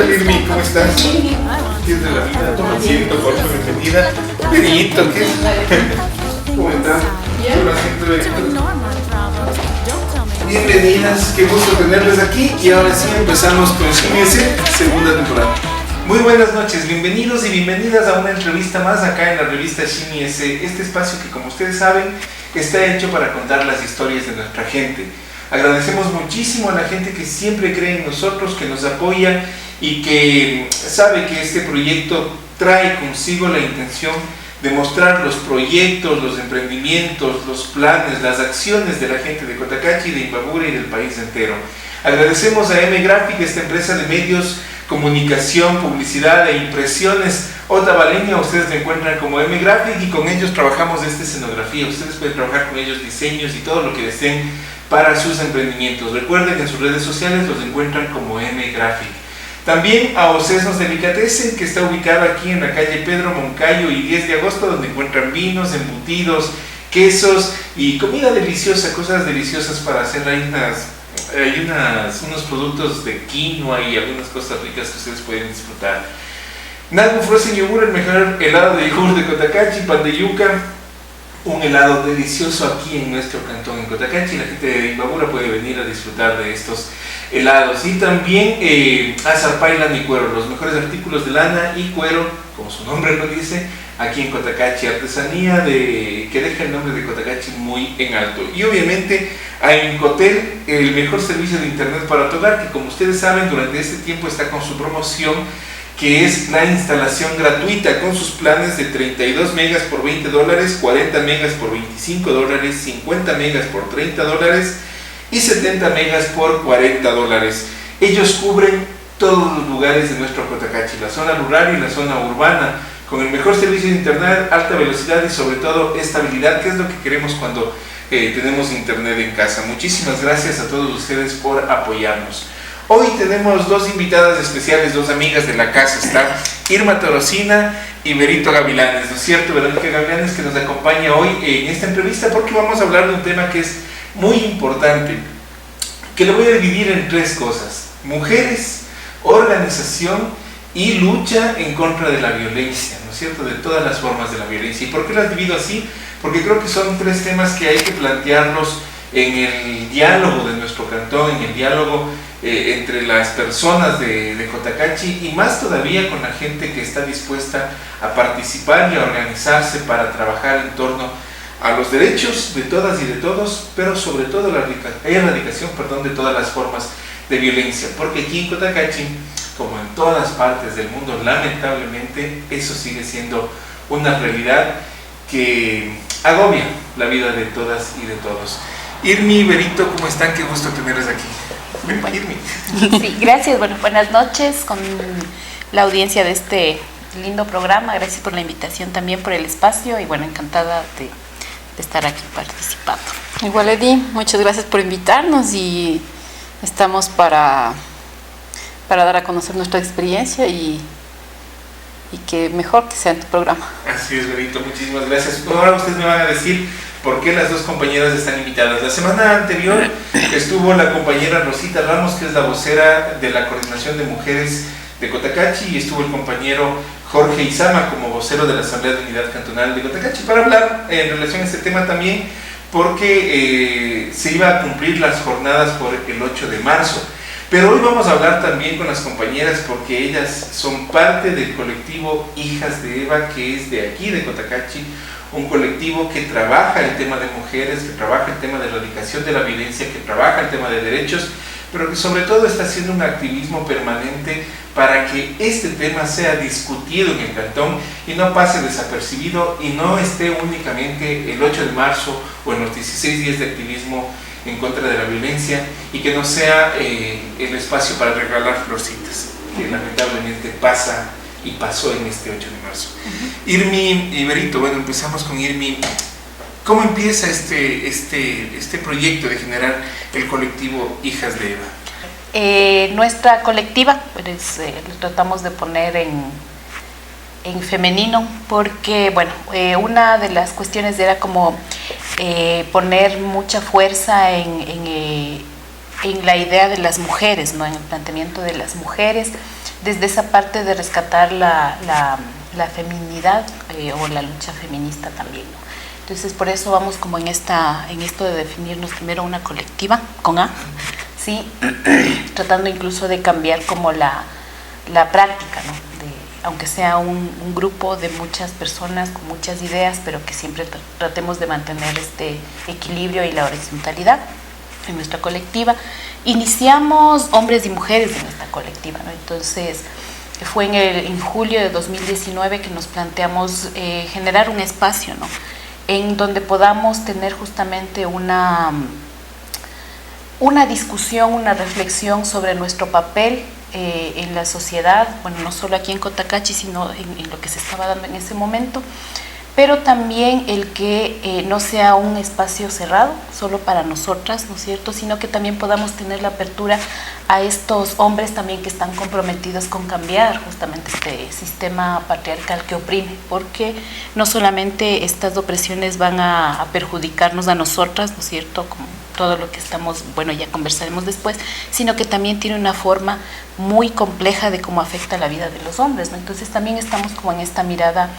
Irmi, ¿cómo estás? ¿Qué es de la vida? Toma asiento, por favor, bienvenida. Benito, ¿qué es? ¿Cómo estás? Bienvenidas, qué gusto tenerles aquí. Y ahora sí empezamos con CMS, segunda temporada. Muy buenas noches, bienvenidos y bienvenidas a una entrevista más acá en la revista CMS. Este espacio que, como ustedes saben, está hecho para contar las historias de nuestra gente. Agradecemos muchísimo a la gente que siempre cree en nosotros, que nos apoya y que sabe que este proyecto trae consigo la intención de mostrar los proyectos, los emprendimientos, los planes, las acciones de la gente de Cotacachi, de Imbabura y del país entero. Agradecemos a M-Graphic, esta empresa de medios, comunicación, publicidad e impresiones otavaleña. Ustedes me encuentran como M-Graphic y con ellos trabajamos esta escenografía. Ustedes pueden trabajar con ellos diseños y todo lo que deseen para sus emprendimientos. Recuerden que en sus redes sociales los encuentran como M-Graphic. También a Ocesnos Delicatessen, que está ubicado aquí en la calle Pedro Moncayo y 10 de agosto, donde encuentran vinos, embutidos, quesos y comida deliciosa, cosas deliciosas para hacer. Hay unos productos de quinoa y algunas cosas ricas que ustedes pueden disfrutar. Nalgo Frozen Yogur, el mejor helado de yogur de Cotacachi, pan de yuca, un helado delicioso aquí en nuestro cantón en Cotacachi. La gente de Imbabura puede venir a disfrutar de estos helados. Y también Azarpailan y Cuero, los mejores artículos de lana y cuero, como su nombre lo dice, aquí en Cotacachi. Artesanía que deja el nombre de Cotacachi muy en alto. Y obviamente a Incotel, el mejor servicio de internet para tu hogar, que como ustedes saben durante este tiempo está con su promoción, que es la instalación gratuita con sus planes de 32 megas por $20, 40 megas por $25, 50 megas por $30 y 70 megas por $40. Ellos cubren todos los lugares de nuestro Cotacachi, la zona rural y la zona urbana, con el mejor servicio de internet, alta velocidad y sobre todo estabilidad, que es lo que queremos cuando tenemos internet en casa. Muchísimas gracias a todos ustedes por apoyarnos. Hoy tenemos dos invitadas especiales, dos amigas de la casa. Está Irma Torosina y Berito Gavilanes, ¿no es cierto? Verónica Gavilanes, que nos acompaña hoy en esta entrevista porque vamos a hablar de un tema que es muy importante, que lo voy a dividir en tres cosas: mujeres, organización y lucha en contra de la violencia, ¿no es cierto? De todas las formas de la violencia. ¿Y por qué las divido así? Porque creo que son tres temas que hay que plantearlos en el diálogo de nuestro cantón, en el diálogo entre las personas de Cotacachi y más todavía con la gente que está dispuesta a participar y a organizarse para trabajar en torno a los derechos de todas y de todos, pero sobre todo la erradicación de todas las formas de violencia, porque aquí en Cotacachi, como en todas partes del mundo, lamentablemente eso sigue siendo una realidad que agobia la vida de todas y de todos. Irmi, Berito, ¿cómo están? Qué gusto tenerles aquí. Bueno, sí, gracias. Bueno, buenas noches con la audiencia de este lindo programa. Gracias por la invitación, también por el espacio y bueno, encantada de estar aquí participando. Igual, Eddie, muchas gracias por invitarnos y estamos para dar a conocer nuestra experiencia y que mejor que sea en tu programa. Así es, Berito, muchísimas gracias. Ahora ustedes me van a decir por qué las dos compañeras están invitadas. La semana anterior estuvo la compañera Rosita Ramos, que es la vocera de la Coordinación de Mujeres de Cotacachi, y estuvo el compañero Jorge Izama como vocero de la Asamblea de Unidad Cantonal de Cotacachi para hablar en relación a este tema también, porque se iba a cumplir las jornadas por el 8 de marzo. Pero hoy vamos a hablar también con las compañeras porque ellas son parte del colectivo Hijas de Eva, que es de aquí, de Cotacachi, un colectivo que trabaja el tema de mujeres, que trabaja el tema de erradicación de la violencia, que trabaja el tema de derechos, pero que sobre todo está haciendo un activismo permanente para que este tema sea discutido en el cantón y no pase desapercibido y no esté únicamente el 8 de marzo o en los 16 días de activismo en contra de la violencia, y que no sea el espacio para regalar florcitas, que lamentablemente pasa y pasó en este 8 de marzo. Irmi y Berito, bueno, empezamos con Irmi. ¿Cómo empieza este proyecto de generar el colectivo Hijas de Eva? Nuestra colectiva, pues, lo tratamos de poner en femenino porque, bueno, una de las cuestiones era como poner mucha fuerza en la idea de las mujeres, ¿no? En el planteamiento de las mujeres, desde esa parte de rescatar la feminidad o la lucha feminista también, ¿no? Entonces, por eso vamos como en esto de definirnos primero una colectiva, con A, ¿sí? Tratando incluso de cambiar como la práctica, ¿no? Aunque sea un grupo de muchas personas con muchas ideas, pero que siempre tratemos de mantener este equilibrio y la horizontalidad en nuestra colectiva. Iniciamos hombres y mujeres en esta colectiva, ¿no? Entonces, fue en julio de 2019 que nos planteamos generar un espacio, ¿no? En donde podamos tener justamente una discusión, una reflexión sobre nuestro papel en la sociedad, bueno, no solo aquí en Cotacachi, sino en lo que se estaba dando en ese momento, pero también el que no sea un espacio cerrado solo para nosotras, ¿no es cierto?, sino que también podamos tener la apertura a estos hombres también que están comprometidos con cambiar justamente este sistema patriarcal que oprime, porque no solamente estas opresiones van a perjudicarnos a nosotras, ¿no es cierto?, como todo lo que estamos, bueno, ya conversaremos después, sino que también tiene una forma muy compleja de cómo afecta la vida de los hombres, ¿no? Entonces también estamos como en esta mirada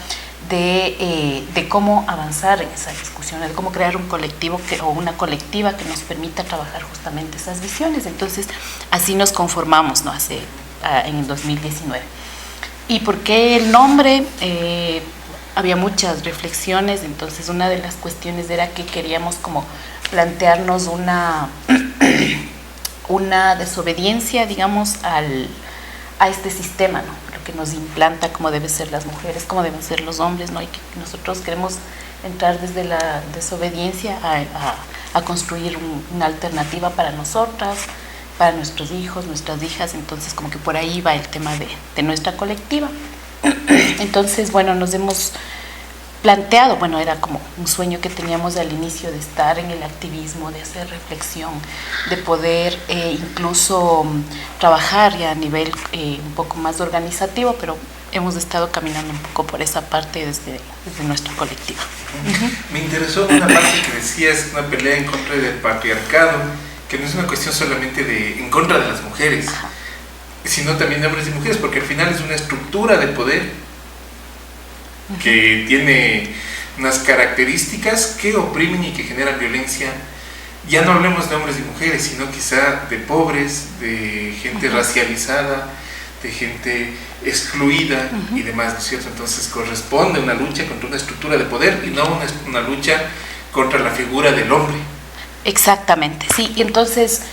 de cómo avanzar en esa discusión, de cómo crear un colectivo o una colectiva que nos permita trabajar justamente esas visiones. Entonces, así nos conformamos, ¿no? En el 2019. ¿Y por qué el nombre? Había muchas reflexiones, entonces una de las cuestiones era que queríamos como plantearnos una desobediencia, digamos, a este sistema, ¿no? Lo que nos implanta cómo deben ser las mujeres, cómo deben ser los hombres, ¿no? Y que nosotros queremos entrar desde la desobediencia a construir una alternativa para nosotras, para nuestros hijos, nuestras hijas. Entonces como que por ahí va el tema de nuestra colectiva. Entonces, bueno, nos hemos planteado, bueno, era como un sueño que teníamos al inicio de estar en el activismo, de hacer reflexión, de poder incluso trabajar ya a nivel un poco más organizativo, pero hemos estado caminando un poco por esa parte desde nuestra colectiva. Me interesó una parte que decías, una pelea en contra del patriarcado, que no es una cuestión solamente en contra de las mujeres, sino también de hombres y mujeres, porque al final es una estructura de poder que tiene unas características que oprimen y que generan violencia. Ya no hablemos de hombres y mujeres, sino quizá de pobres, de gente racializada, de gente excluida y demás, ¿no es cierto? Entonces corresponde una lucha contra una estructura de poder y no una lucha contra la figura del hombre. Exactamente, sí. Entonces,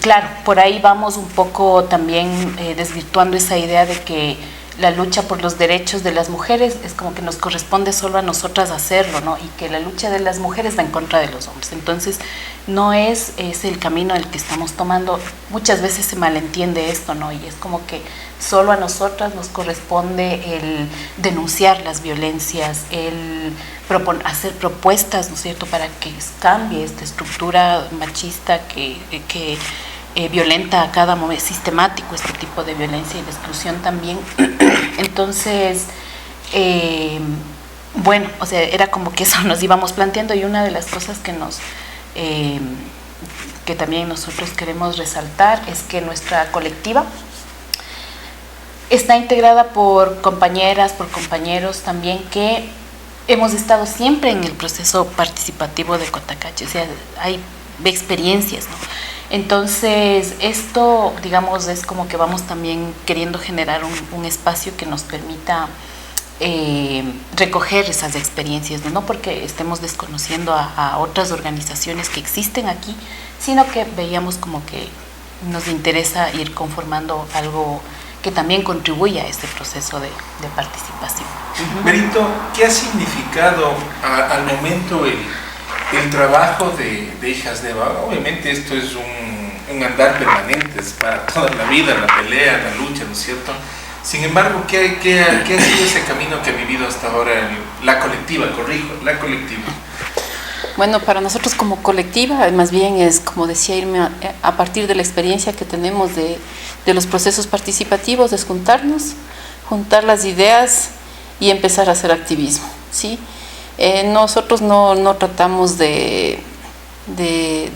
claro, por ahí vamos un poco también desvirtuando esa idea de que la lucha por los derechos de las mujeres es como que nos corresponde solo a nosotras hacerlo, ¿no? Y que la lucha de las mujeres va en contra de los hombres. Entonces, no es el camino el que estamos tomando. Muchas veces se malentiende esto, ¿no? Y es como que solo a nosotras nos corresponde el denunciar las violencias, el hacer propuestas, ¿no es cierto?, para que cambie esta estructura machista que violenta a cada momento, sistemático este tipo de violencia y de exclusión también. Entonces, bueno, o sea, era como que eso nos íbamos planteando, y una de las cosas que también nosotros queremos resaltar es que nuestra colectiva está integrada por compañeras, por compañeros también que hemos estado siempre en el proceso participativo de Cotacachi, o sea, hay experiencias, ¿no? Entonces, esto, digamos, es como que vamos también queriendo generar un espacio que nos permita recoger esas experiencias, ¿no? No porque estemos desconociendo a otras organizaciones que existen aquí, sino que veíamos como que nos interesa ir conformando algo que también contribuya a este proceso de participación. Berito, ¿qué ha significado al momento el trabajo de Hijas de Eva? Obviamente esto es un andar permanente, es para toda la vida, la pelea, la lucha, ¿no es cierto? Sin embargo, ¿qué ha sido ese camino que ha vivido hasta ahora la colectiva? La colectiva. Bueno, para nosotros como colectiva, más bien es, como decía Irma, a partir de la experiencia que tenemos de los procesos participativos, es juntar las ideas y empezar a hacer activismo, ¿sí? Nosotros no tratamos de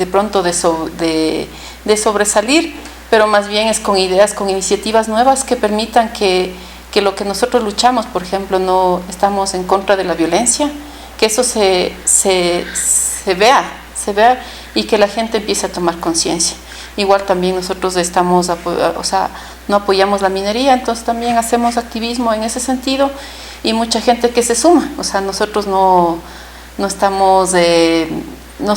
pronto de sobresalir, pero más bien es con ideas, con iniciativas nuevas que permitan que lo que nosotros luchamos, por ejemplo, no estamos en contra de la violencia, que eso se vea y que la gente empiece a tomar conciencia. Igual también nosotros no apoyamos la minería, entonces también hacemos activismo en ese sentido y mucha gente que se suma. O sea, nosotros no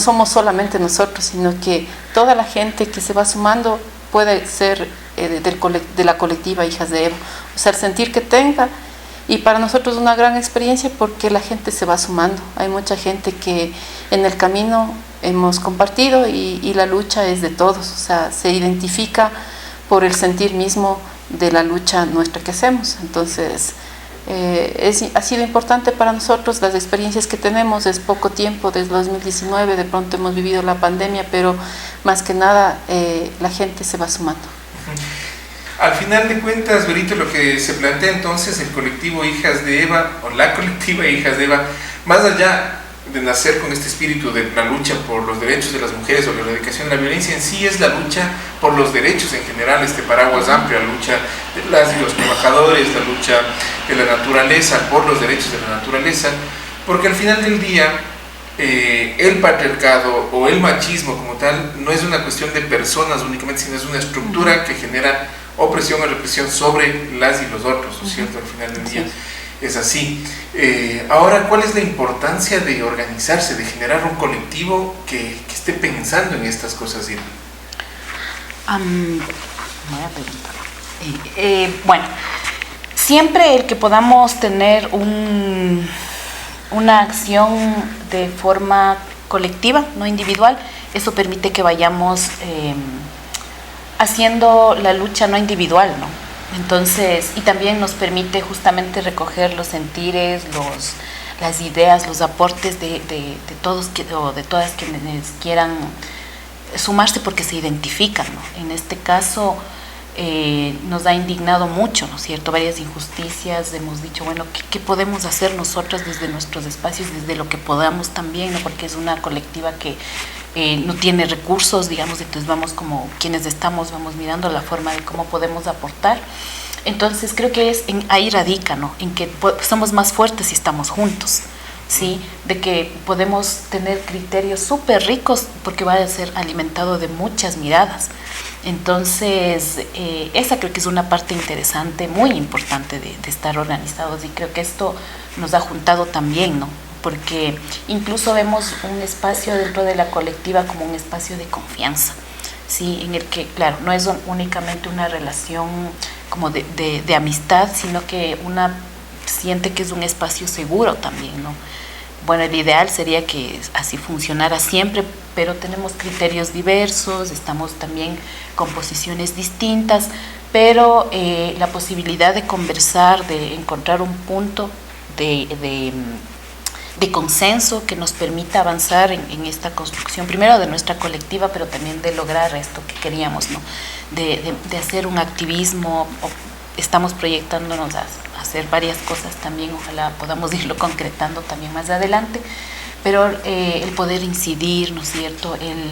somos solamente nosotros, sino que toda la gente que se va sumando puede ser de la colectiva Hijas de Eva. O sea, el sentir que tenga. Y para nosotros es una gran experiencia porque la gente se va sumando. Hay mucha gente que en el camino hemos compartido y la lucha es de todos. O sea, se identifica por el sentir mismo de la lucha nuestra que hacemos. Entonces, ha sido importante para nosotros las experiencias que tenemos. Es poco tiempo, desde 2019, de pronto hemos vivido la pandemia, pero más que nada la gente se va sumando. Al final de cuentas, Berito, lo que se plantea entonces el colectivo Hijas de Eva, o la colectiva Hijas de Eva, más allá de nacer con este espíritu de la lucha por los derechos de las mujeres o la erradicación de la violencia, en sí es la lucha por los derechos en general, este paraguas amplio, la lucha de las y los trabajadores, la lucha de la naturaleza, por los derechos de la naturaleza, porque al final del día el patriarcado o el machismo como tal no es una cuestión de personas únicamente, sino es una estructura que genera opresión o represión sobre las y los otros, ¿no es cierto? Al final del día es así. Ahora, ¿cuál es la importancia de organizarse, de generar un colectivo que esté pensando en estas cosas, Irma? Buena pregunta. Bueno, siempre el que podamos tener una acción de forma colectiva, no individual, eso permite que vayamos haciendo la lucha no individual, ¿no? Entonces, y también nos permite justamente recoger los sentires, las ideas, los aportes de todos o de todas quienes quieran sumarse porque se identifican, ¿no? En este caso nos ha indignado mucho, ¿no es cierto? Varias injusticias, hemos dicho, bueno, ¿qué podemos hacer nosotros desde nuestros espacios, desde lo que podamos también, ¿no? Porque es una colectiva que no tiene recursos, digamos, entonces vamos como quienes estamos, vamos mirando la forma de cómo podemos aportar. Entonces creo que ahí radica, ¿no? En que somos más fuertes si estamos juntos, ¿sí? De que podemos tener criterios súper ricos porque va a ser alimentado de muchas miradas. Entonces, esa creo que es una parte interesante, muy importante de estar organizados, y creo que esto nos ha juntado también, ¿no? Porque incluso vemos un espacio dentro de la colectiva como un espacio de confianza, ¿sí? En el que, claro, no es únicamente una relación como de amistad, sino que una siente que es un espacio seguro también, ¿no? Bueno, el ideal sería que así funcionara siempre, pero tenemos criterios diversos, estamos también con posiciones distintas, pero la posibilidad de conversar, de encontrar un punto de consenso que nos permita avanzar en esta construcción, primero de nuestra colectiva, pero también de lograr esto que queríamos, ¿no? De hacer un activismo. Estamos proyectándonos a hacer varias cosas también, ojalá podamos irlo concretando también más adelante, pero el poder incidir, ¿no es cierto?, el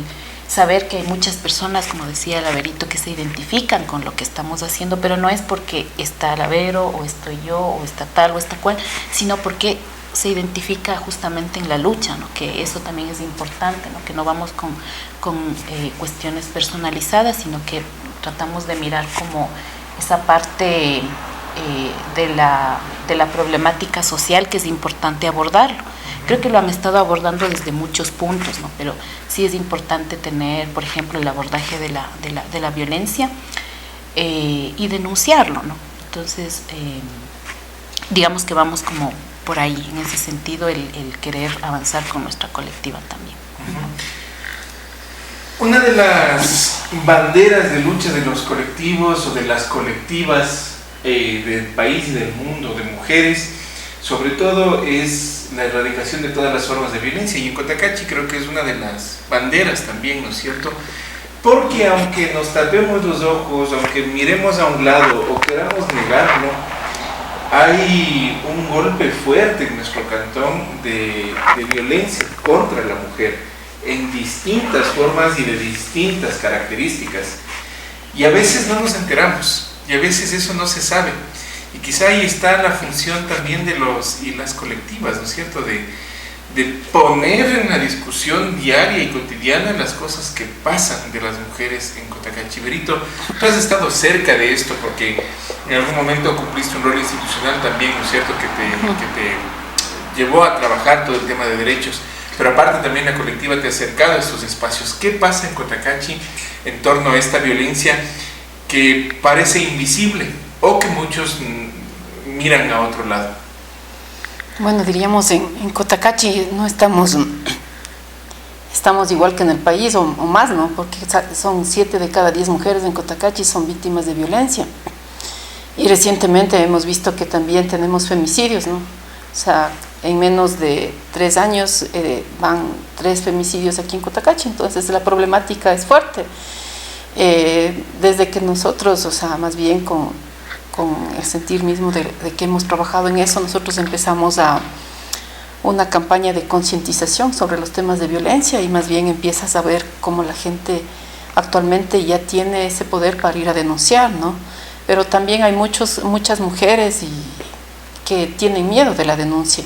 saber que hay muchas personas, como decía Laverito, que se identifican con lo que estamos haciendo, pero no es porque está Lavero, o estoy yo, o está tal, o está cual, sino porque se identifica justamente en la lucha, ¿no? Que eso también es importante, ¿no? Que no vamos con cuestiones personalizadas, sino que tratamos de mirar como esa parte de la problemática social que es importante abordarlo. Creo que lo han estado abordando desde muchos puntos, ¿no? Pero sí es importante tener, por ejemplo, el abordaje de la violencia y denunciarlo, ¿no? Entonces, digamos que vamos como por ahí, en ese sentido, el querer avanzar con nuestra colectiva también. Una de las banderas de lucha de los colectivos o de las colectivas del país y del mundo de mujeres, sobre todo es la erradicación de todas las formas de violencia, y en Cotacachi creo que es una de las banderas también, ¿no es cierto? Porque aunque nos tapemos los ojos, aunque miremos a un lado o queramos negarlo, hay un golpe fuerte en nuestro cantón de violencia contra la mujer en distintas formas y de distintas características, y a veces no nos enteramos y a veces eso no se sabe, y quizá ahí está la función también de los y las colectivas, ¿no es cierto?, de poner en la discusión diaria y cotidiana las cosas que pasan de las mujeres en Cotacachi. Berito, tú has estado cerca de esto porque en algún momento cumpliste un rol institucional también, ¿no es cierto?, que te llevó a trabajar todo el tema de derechos, pero aparte también la colectiva te ha acercado a estos espacios. ¿Qué pasa en Cotacachi en torno a esta violencia que parece invisible o que muchos miran a otro lado? Bueno, diríamos en Cotacachi no estamos igual que en el país o más, ¿no? Porque son 7 de cada 10 mujeres en Cotacachi son víctimas de violencia. Y recientemente hemos visto que también tenemos femicidios, ¿no? O sea, en menos de 3 años van 3 femicidios aquí en Cotacachi, entonces la problemática es fuerte. Desde que nosotros, o sea, más bien con el sentir mismo de que hemos trabajado en eso, nosotros empezamos una campaña de concientización sobre los temas de violencia, y más bien empiezas a ver cómo la gente actualmente ya tiene ese poder para ir a denunciar, ¿no? Pero también hay muchas mujeres que tienen miedo de la denuncia.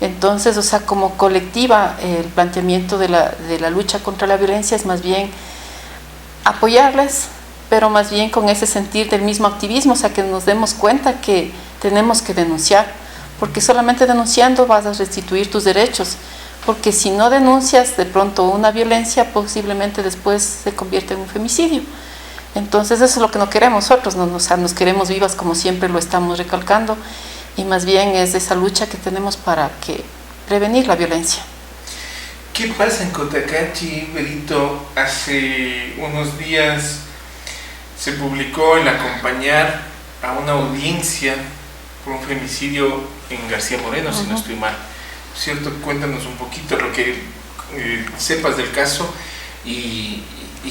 Entonces, o sea, como colectiva, el planteamiento de la lucha contra la violencia es más bien apoyarles, pero más bien con ese sentir del mismo activismo, o sea, que nos demos cuenta que tenemos que denunciar, porque solamente denunciando vas a restituir tus derechos, porque si no denuncias de pronto una violencia, posiblemente después se convierte en un femicidio. Entonces eso es lo que no queremos nosotros, ¿no? O sea, nos queremos vivas, como siempre lo estamos recalcando, y más bien es esa lucha que tenemos para prevenir la violencia. ¿Qué pasa en Cotacachi, Berito? Hace unos días se publicó el acompañar a una audiencia por un femicidio en García Moreno, si no estoy mal, ¿cierto? Cuéntanos un poquito lo que sepas del caso y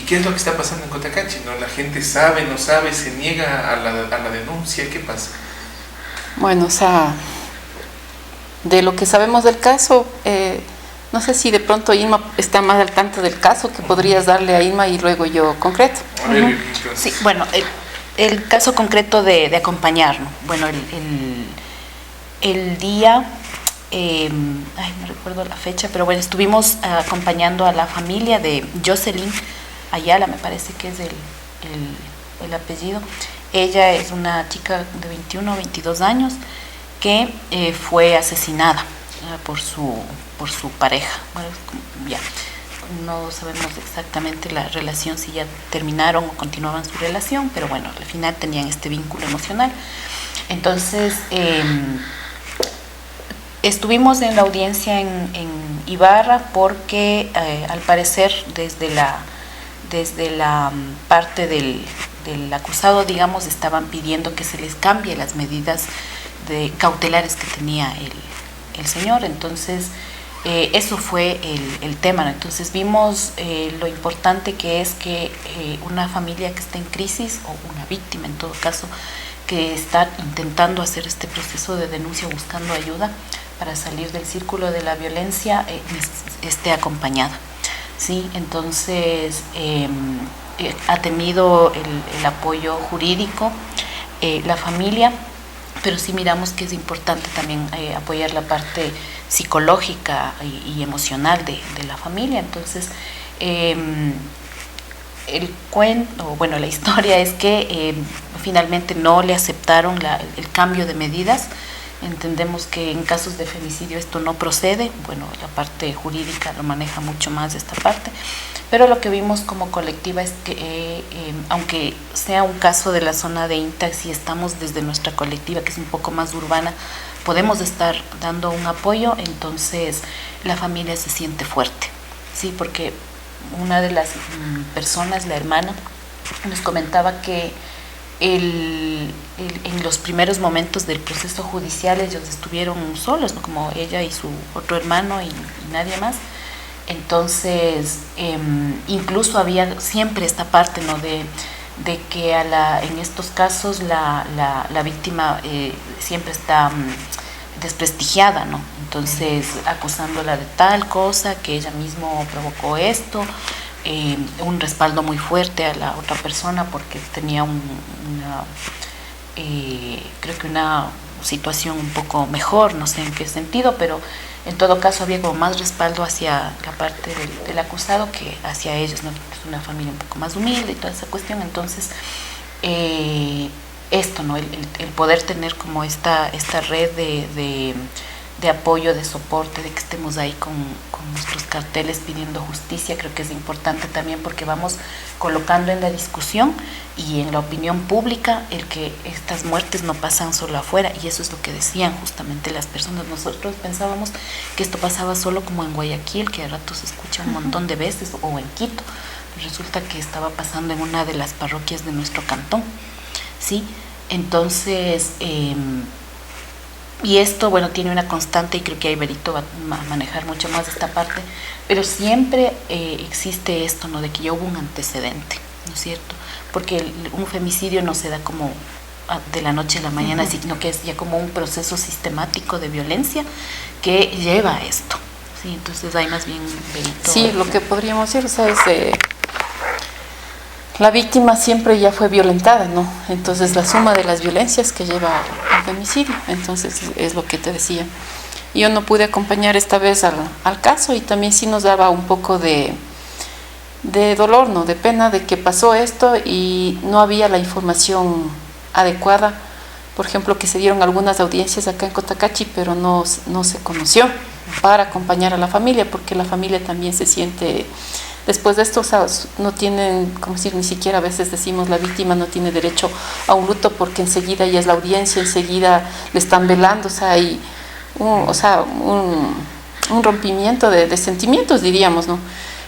qué es lo que está pasando en Cotacachi, ¿no? La gente sabe, no sabe, se niega a la denuncia, ¿qué pasa? Bueno, o sea, de lo que sabemos del caso, no sé si de pronto Irma está más al tanto del caso, que podrías darle a Irma y luego yo concreto. Sí, bueno, el caso concreto de acompañar, ¿no? Bueno, el día, no recuerdo la fecha, pero bueno, estuvimos acompañando a la familia de Jocelyn Ayala, me parece que es el apellido. Ella es una chica de 21 o 22 años que fue asesinada por su pareja. Bueno, ya no sabemos exactamente la relación, si ya terminaron o continuaban su relación, pero bueno, al final tenían este vínculo emocional. Entonces estuvimos en la audiencia en Ibarra porque al parecer desde la parte del acusado, digamos, estaban pidiendo que se les cambie las medidas cautelares que tenía el señor. Entonces eso fue el tema, ¿no? Entonces vimos lo importante que es que una familia que está en crisis, o una víctima en todo caso, que está intentando hacer este proceso de denuncia, buscando ayuda para salir del círculo de la violencia, esté acompañada, ¿sí? Entonces ha tenido el apoyo jurídico la familia, pero sí miramos que es importante también apoyar la parte psicológica y emocional de la familia. Entonces la historia es que finalmente no le aceptaron el cambio de medidas. Entendemos que en casos de femicidio esto no procede, bueno, la parte jurídica lo maneja mucho más esta parte, pero lo que vimos como colectiva es que aunque sea un caso de la zona de INTA, si estamos desde nuestra colectiva, que es un poco más urbana, podemos estar dando un apoyo, entonces la familia se siente fuerte, ¿sí? Porque una de las personas, la hermana, nos comentaba que en los primeros momentos del proceso judicial ellos estuvieron solos, ¿no? Como ella y su otro hermano y nadie más. Entonces, incluso había siempre esta parte, ¿no? de que en estos casos la víctima siempre está desprestigiada, ¿no? Entonces, acusándola de tal cosa, que ella misma provocó esto, un respaldo muy fuerte a la otra persona porque tenía creo que una situación un poco mejor, no sé en qué sentido, pero en todo caso había como más respaldo hacia la parte del acusado que hacia ellos, ¿no? Es una familia un poco más humilde y toda esa cuestión. Entonces, esto, ¿no? El poder tener como esta red de apoyo, de soporte, de que estemos ahí con nuestros carteles pidiendo justicia, creo que es importante también porque vamos colocando en la discusión y en la opinión pública el que estas muertes no pasan solo afuera, y eso es lo que decían justamente las personas. Nosotros pensábamos que esto pasaba solo como en Guayaquil, que a ratos se escucha un montón de veces, o en Quito. Resulta que estaba pasando en una de las parroquias de nuestro cantón, ¿sí? Entonces, y esto, bueno, tiene una constante, y creo que ahí Berito va a manejar mucho más esta parte, pero siempre existe esto, ¿no? De que ya hubo un antecedente, ¿no es cierto? Porque un femicidio no se da como de la noche a la mañana, sino que es ya como un proceso sistemático de violencia que lleva a esto, ¿sí? Entonces hay más bien Berito. Sí, lo que podríamos decir, o sea, es la víctima siempre ya fue violentada, ¿no? Entonces la suma de las violencias que lleva al femicidio, entonces es lo que te decía. Yo no pude acompañar esta vez al caso, y también sí nos daba un poco de dolor, ¿no? De pena de que pasó esto y no había la información adecuada. Por ejemplo, que se dieron algunas audiencias acá en Cotacachi, pero no se conoció para acompañar a la familia, porque la familia también se siente... Después de esto, o sea, no tienen, como decir, ni siquiera a veces decimos la víctima no tiene derecho a un luto porque enseguida ya es la audiencia, enseguida le están velando, o sea, hay un rompimiento de sentimientos, diríamos, ¿no?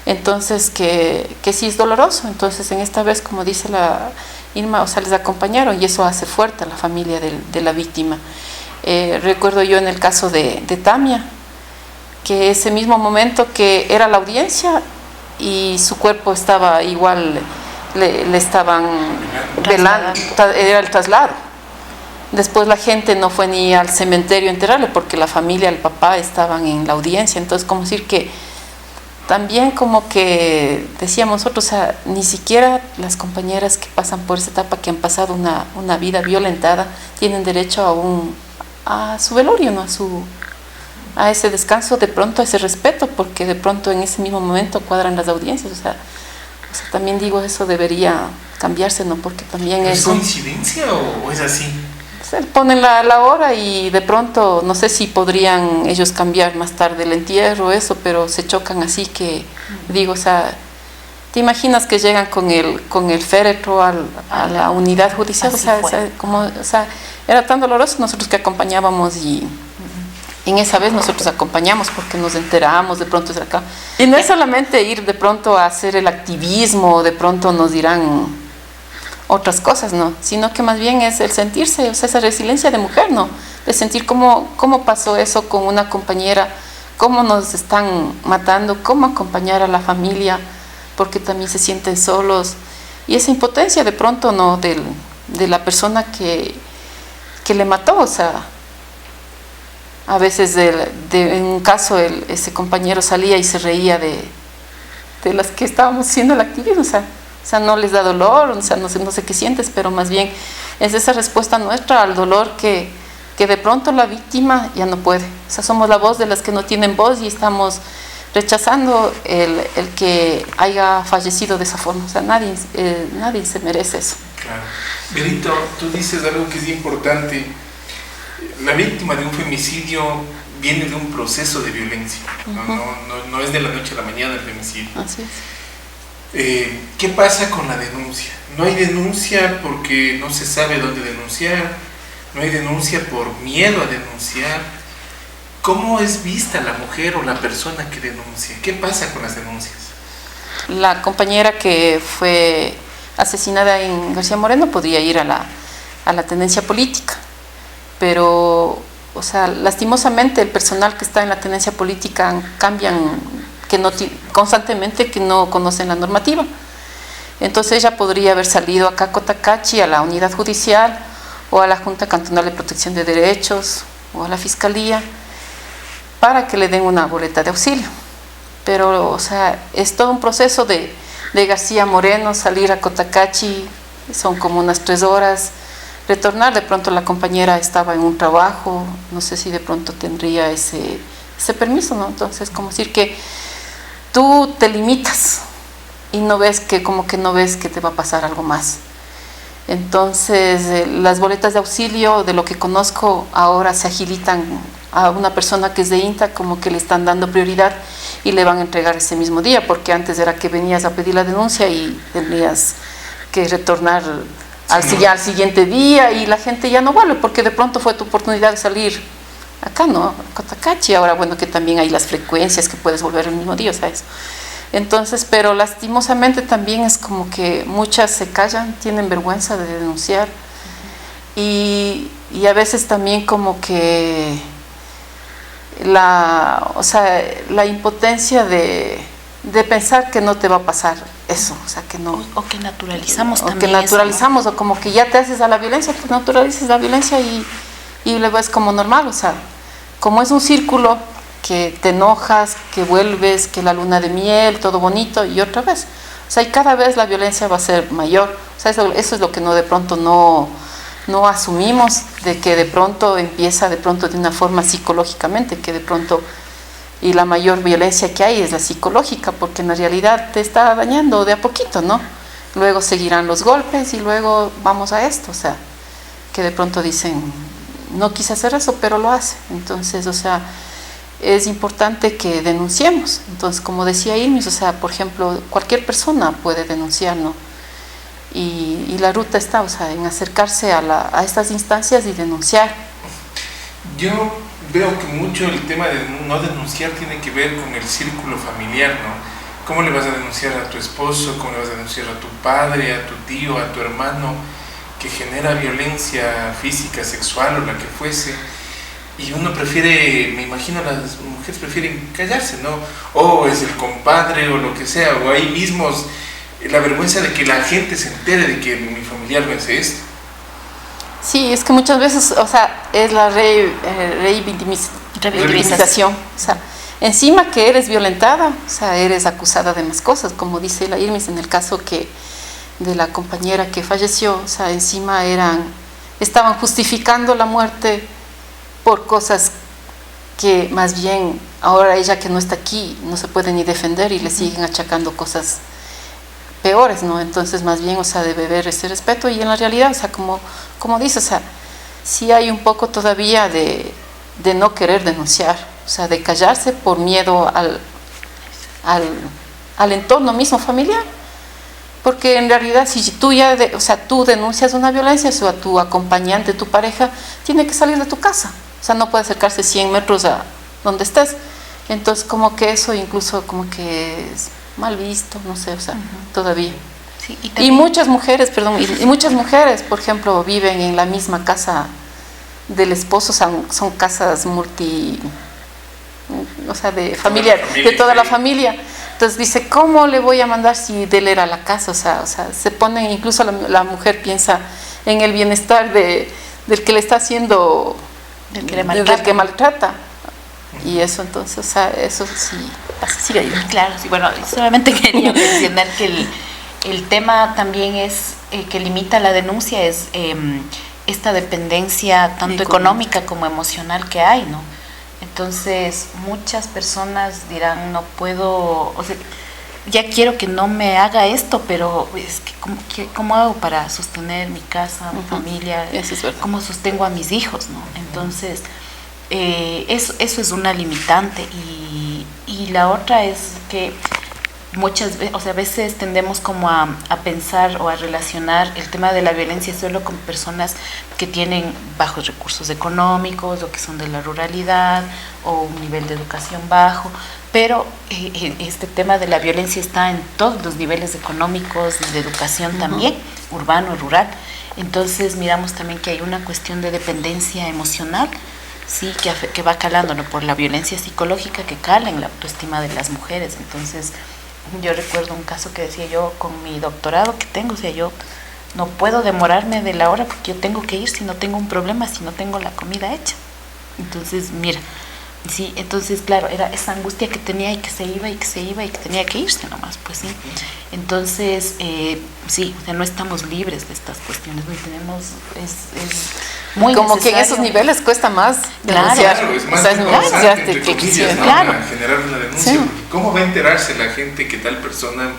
Entonces, que sí es doloroso. Entonces, en esta vez, como dice la Irma, o sea, les acompañaron y eso hace fuerte a la familia de la víctima. Recuerdo yo en el caso de Tamia, que ese mismo momento que era la audiencia, y su cuerpo estaba igual, le estaban velando, era el traslado. Después la gente no fue ni al cementerio a enterrarle porque la familia, el papá estaban en la audiencia. Entonces, como decir que también como que decíamos nosotros, o sea, ni siquiera las compañeras que pasan por esa etapa, que han pasado una vida violentada, tienen derecho a su velorio, ¿no? A ese descanso, de pronto a ese respeto, porque de pronto en ese mismo momento cuadran las audiencias, o sea, también digo, eso debería cambiarse, ¿no? Porque también ¿Es coincidencia o es así? Se ponen la hora y de pronto, no sé si podrían ellos cambiar más tarde el entierro, eso, pero se chocan así que, digo, o sea, ¿te imaginas que llegan con el féretro a la unidad judicial? O sea, era tan doloroso. Nosotros que acompañábamos, y en esa vez nosotros acompañamos porque nos enteramos, de pronto es acá. Y no es solamente ir de pronto a hacer el activismo, de pronto nos dirán otras cosas, ¿no? Sino que más bien es el sentirse, o sea, esa resiliencia de mujer, ¿no? De sentir cómo pasó eso con una compañera, cómo nos están matando, cómo acompañar a la familia, porque también se sienten solos. Y esa impotencia de pronto, ¿no? De la persona que le mató, o sea, a veces en un caso ese compañero salía y se reía de las que estábamos haciendo el activismo, o sea, no les da dolor, o sea, no sé qué sientes, pero más bien es esa respuesta nuestra al dolor que de pronto la víctima ya no puede. O sea, somos la voz de las que no tienen voz y estamos rechazando el que haya fallecido de esa forma. O sea, nadie se merece eso. Claro. Berito, tú dices algo que es importante. La víctima de un femicidio viene de un proceso de violencia. No es de la noche a la mañana el femicidio. Así es. ¿Qué pasa con la denuncia? No hay denuncia porque no se sabe dónde denunciar, no hay denuncia por miedo a denunciar. ¿Cómo es vista la mujer o la persona que denuncia? ¿Qué pasa con las denuncias? La compañera que fue asesinada en García Moreno, podría ir a la tenencia política. Pero, o sea, lastimosamente el personal que está en la tenencia política cambian constantemente, que no conocen la normativa. Entonces ella podría haber salido acá a Cotacachi, a la unidad judicial, o a la Junta Cantonal de Protección de Derechos, o a la Fiscalía, para que le den una boleta de auxilio. Pero, o sea, es todo un proceso de García Moreno, salir a Cotacachi, son como unas 3 horas, retornar, de pronto la compañera estaba en un trabajo, no sé si de pronto tendría ese permiso, ¿no? Entonces, como decir que tú te limitas y no ves que te va a pasar algo más. Entonces, las boletas de auxilio, de lo que conozco, ahora se agilitan a una persona que es de INTA, como que le están dando prioridad y le van a entregar ese mismo día, porque antes era que venías a pedir la denuncia y tenías que retornar al siguiente día, y la gente ya no vuelve, porque de pronto fue tu oportunidad de salir acá, ¿no? Cotacachi. Ahora, bueno, que también hay las frecuencias que puedes volver el mismo día, ¿sabes? Entonces, pero lastimosamente también es como que muchas se callan, tienen vergüenza de denunciar, y a veces también como que la impotencia de pensar que no te va a pasar eso, o sea, que no. O que naturalizamos o también. Que naturalizamos, eso, ¿no? O como que ya te haces a la violencia, que naturalices la violencia y lo ves como normal, o sea, como es un círculo que te enojas, que vuelves, que la luna de miel, todo bonito, y otra vez. O sea, y cada vez la violencia va a ser mayor. O sea, eso es lo que de pronto no asumimos, de que de pronto empieza de una forma psicológicamente, que de pronto, y la mayor violencia que hay es la psicológica, porque en la realidad te está dañando de a poquito, ¿no? Luego seguirán los golpes y luego vamos a esto, o sea, que de pronto dicen, no quise hacer eso, pero lo hace. Entonces, o sea, es importante que denunciemos. Entonces, como decía Irmis, o sea, por ejemplo, cualquier persona puede denunciar, ¿no? Y la ruta está, o sea, en acercarse a estas instancias y denunciar. Yo veo que mucho el tema de no denunciar tiene que ver con el círculo familiar, ¿no? ¿Cómo le vas a denunciar a tu esposo? ¿Cómo le vas a denunciar a tu padre, a tu tío, a tu hermano, que genera violencia física, sexual o la que fuese? Y uno prefiere, me imagino las mujeres prefieren callarse, ¿no? O es el compadre o lo que sea, o ahí mismos la vergüenza de que la gente se entere de que mi familiar me hace esto. Sí, es que muchas veces, o sea, es la revictimización. O sea, encima que eres violentada, o sea, eres acusada de más cosas, como dice la Irmis en el caso de la compañera que falleció, o sea, encima estaban justificando la muerte por cosas que más bien ahora ella que no está aquí no se puede ni defender y le siguen achacando cosas peores, ¿no? Entonces más bien, o sea, debe haber ese respeto, y en la realidad, o sea, como dice, o sea, sí hay un poco todavía de no querer denunciar, o sea, de callarse por miedo al entorno mismo familiar, porque en realidad si tú tú denuncias una violencia, o a tu acompañante, tu pareja, tiene que salir de tu casa, o sea, no puede acercarse 100 metros a donde estés. Entonces como que eso incluso como que es mal visto, no sé, o sea, todavía. Sí, y muchas mujeres, por ejemplo, viven en la misma casa del esposo, son casas o sea, de familia, de toda la familia. Entonces dice, ¿cómo le voy a mandar si de él era la casa? O sea, se pone, incluso la mujer piensa en el bienestar del que le está haciendo, del que maltrata. Y eso, entonces, o sea, eso sí pasa. Sigue ahí. Claro, sí, bueno, solamente quería mencionar que el tema también es que limita la denuncia, es esta dependencia tanto económica como emocional que hay, ¿no? Entonces, muchas personas dirán, no puedo, o sea, ya quiero que no me haga esto, pero es que ¿cómo hago para sostener mi casa, mi familia? Eso es verdad. ¿Cómo sostengo a mis hijos, no? Entonces, eso es una limitante, y la otra es que muchas veces, o sea, a veces tendemos como a pensar o a relacionar el tema de la violencia solo con personas que tienen bajos recursos económicos o que son de la ruralidad o un nivel de educación bajo, pero este tema de la violencia está en todos los niveles económicos, de educación también, urbano, rural. Entonces miramos también que hay una cuestión de dependencia emocional, sí, que va calando, ¿no?, por la violencia psicológica que cala en la autoestima de las mujeres. Entonces yo recuerdo un caso que decía yo con mi doctorado que tengo, o sea, yo no puedo demorarme de la hora porque yo tengo que ir si no tengo un problema, si no tengo la comida hecha. Entonces, mira, sí, entonces, claro, era esa angustia que tenía y que se iba y que se iba y que tenía que irse nomás, pues sí. Entonces, sí, o sea, no estamos libres de estas cuestiones, no tenemos, es muy como que en necesario. esos niveles cuesta más denunciar. Claro, es más O sea, importante, entre que comillas, quisiera. ¿no?, Claro. para generar una denuncia. Sí. Porque ¿cómo va a enterarse la gente que tal persona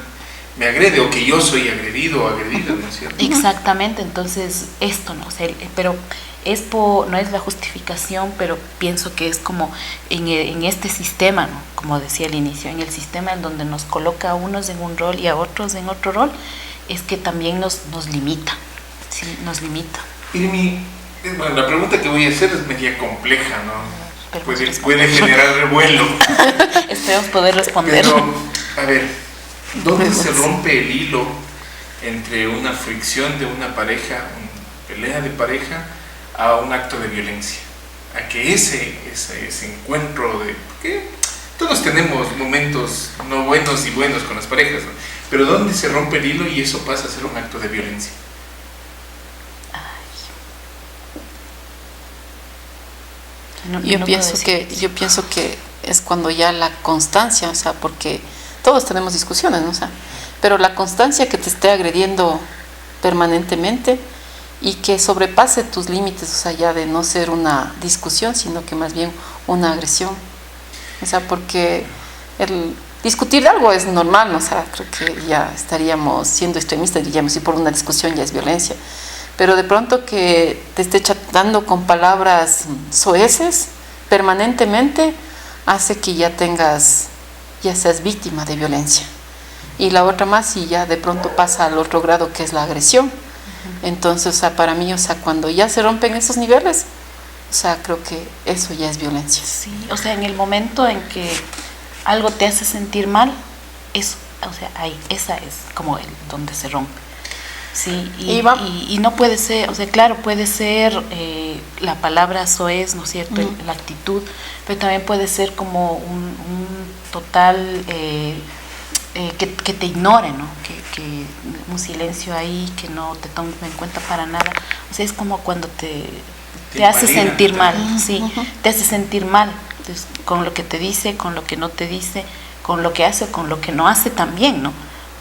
me agrede o que yo soy agredido o agredida, ¿no es cierto? Exactamente, entonces esto no, o sea, pero no es la justificación, pero pienso que es como en este sistema, ¿no?, como decía al inicio, en el sistema en donde nos coloca a unos en un rol y a otros en otro rol, es que también nos limita, sí, nos limita. Irmi, bueno, la pregunta que voy a hacer es media compleja, ¿no? Pero Puede generar revuelo. Esperemos poder responder. Pero, a ver, ¿dónde se rompe el hilo entre una fricción de una pareja, una pelea de pareja, a un acto de violencia? A que ese encuentro de... Porque todos tenemos momentos no buenos y buenos con las parejas, ¿no? Pero ¿dónde se rompe el hilo y eso pasa a ser un acto de violencia? Yo pienso que es cuando ya la constancia, o sea, porque todos tenemos discusiones, ¿no? O sea, pero la constancia que te esté agrediendo permanentemente y que sobrepase tus límites, o sea, ya de no ser una discusión, sino que más bien una agresión. O sea, porque el discutir de algo es normal, ¿no? O sea, creo que ya estaríamos siendo extremistas, diríamos, si por una discusión ya es violencia. Pero de pronto que te esté tratando con palabras soeces permanentemente hace que ya seas víctima de violencia. Y la otra más, si ya de pronto pasa al otro grado, que es la agresión. Entonces, o sea, para mí, o sea, cuando ya se rompen esos niveles, o sea, creo que eso ya es violencia. Sí, o sea, en el momento en que algo te hace sentir mal, eso, o sea, ahí, esa es como donde se rompe. Sí, y no puede ser, o sea, claro, puede ser la palabra soez, ¿no es cierto?, la actitud, pero también puede ser como un total que te ignore, ¿no?, que un silencio ahí, que no te tome en cuenta para nada. O sea, es como cuando te hace sentir mal, sí, te hace sentir mal. Entonces, con lo que te dice, con lo que no te dice, con lo que hace o con lo que no hace también, ¿no?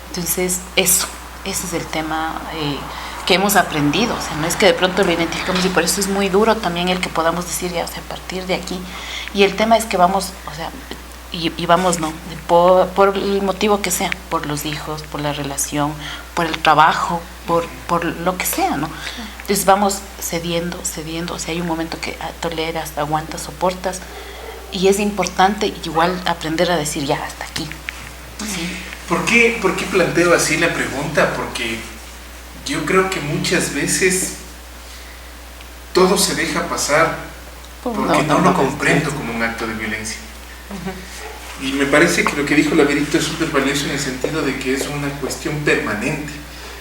Entonces, ese es el tema que hemos aprendido. O sea, no es que de pronto lo identificamos, y por eso es muy duro también el que podamos decir, ya, o sea, a partir de aquí. Y el tema es que vamos, o sea, y vamos, ¿no?, por el motivo que sea, por los hijos, por la relación, por el trabajo, por lo que sea, ¿no? Entonces vamos cediendo, o sea, hay un momento que toleras, aguantas, soportas, y es importante igual aprender a decir, ya, hasta aquí. ¿Sí? ¿Por qué planteo así la pregunta? Porque yo creo que muchas veces todo se deja pasar porque no lo comprendo como un acto de violencia. Y me parece que lo que dijo Laverito es súper valioso en el sentido de que es una cuestión permanente.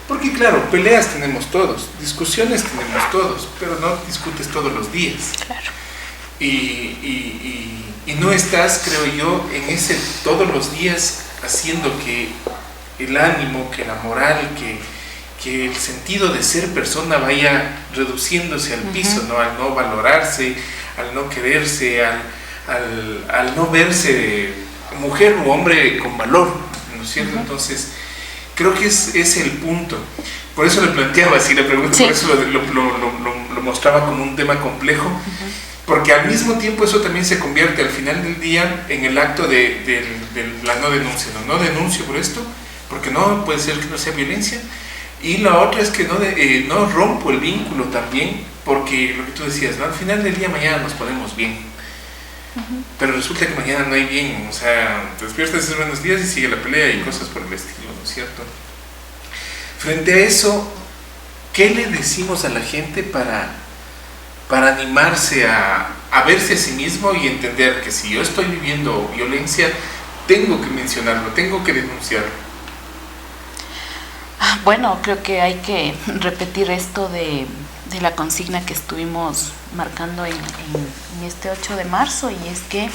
Porque claro, peleas tenemos todos, discusiones tenemos todos, pero no discutes todos los días. Claro. Y no estás, creo yo, en ese todos los días haciendo que el ánimo, que la moral, que el sentido de ser persona vaya reduciéndose al piso, ¿no? Al no valorarse, al no quererse, al no verse mujer o hombre con valor, ¿no es cierto? Entonces, creo que es el punto. Por eso le planteaba así la pregunta, sí. Por eso lo mostraba como un tema complejo, porque al mismo tiempo eso también se convierte al final del día en el acto de la no denuncia. No denuncio por esto, porque no puede ser que no sea violencia. Y la otra es que no rompo el vínculo también, porque lo que tú decías, ¿no? Al final del día mañana nos ponemos bien. Pero resulta que mañana no hay bien, o sea, te despiertas, dices buenos días y sigue la pelea y cosas por el estilo, ¿no es cierto? Frente a eso, ¿qué le decimos a la gente para animarse a verse a sí mismo y entender que si yo estoy viviendo violencia, tengo que mencionarlo, tengo que denunciarlo? Bueno, creo que hay que repetir esto de la consigna que estuvimos marcando en este 8 de marzo, y es que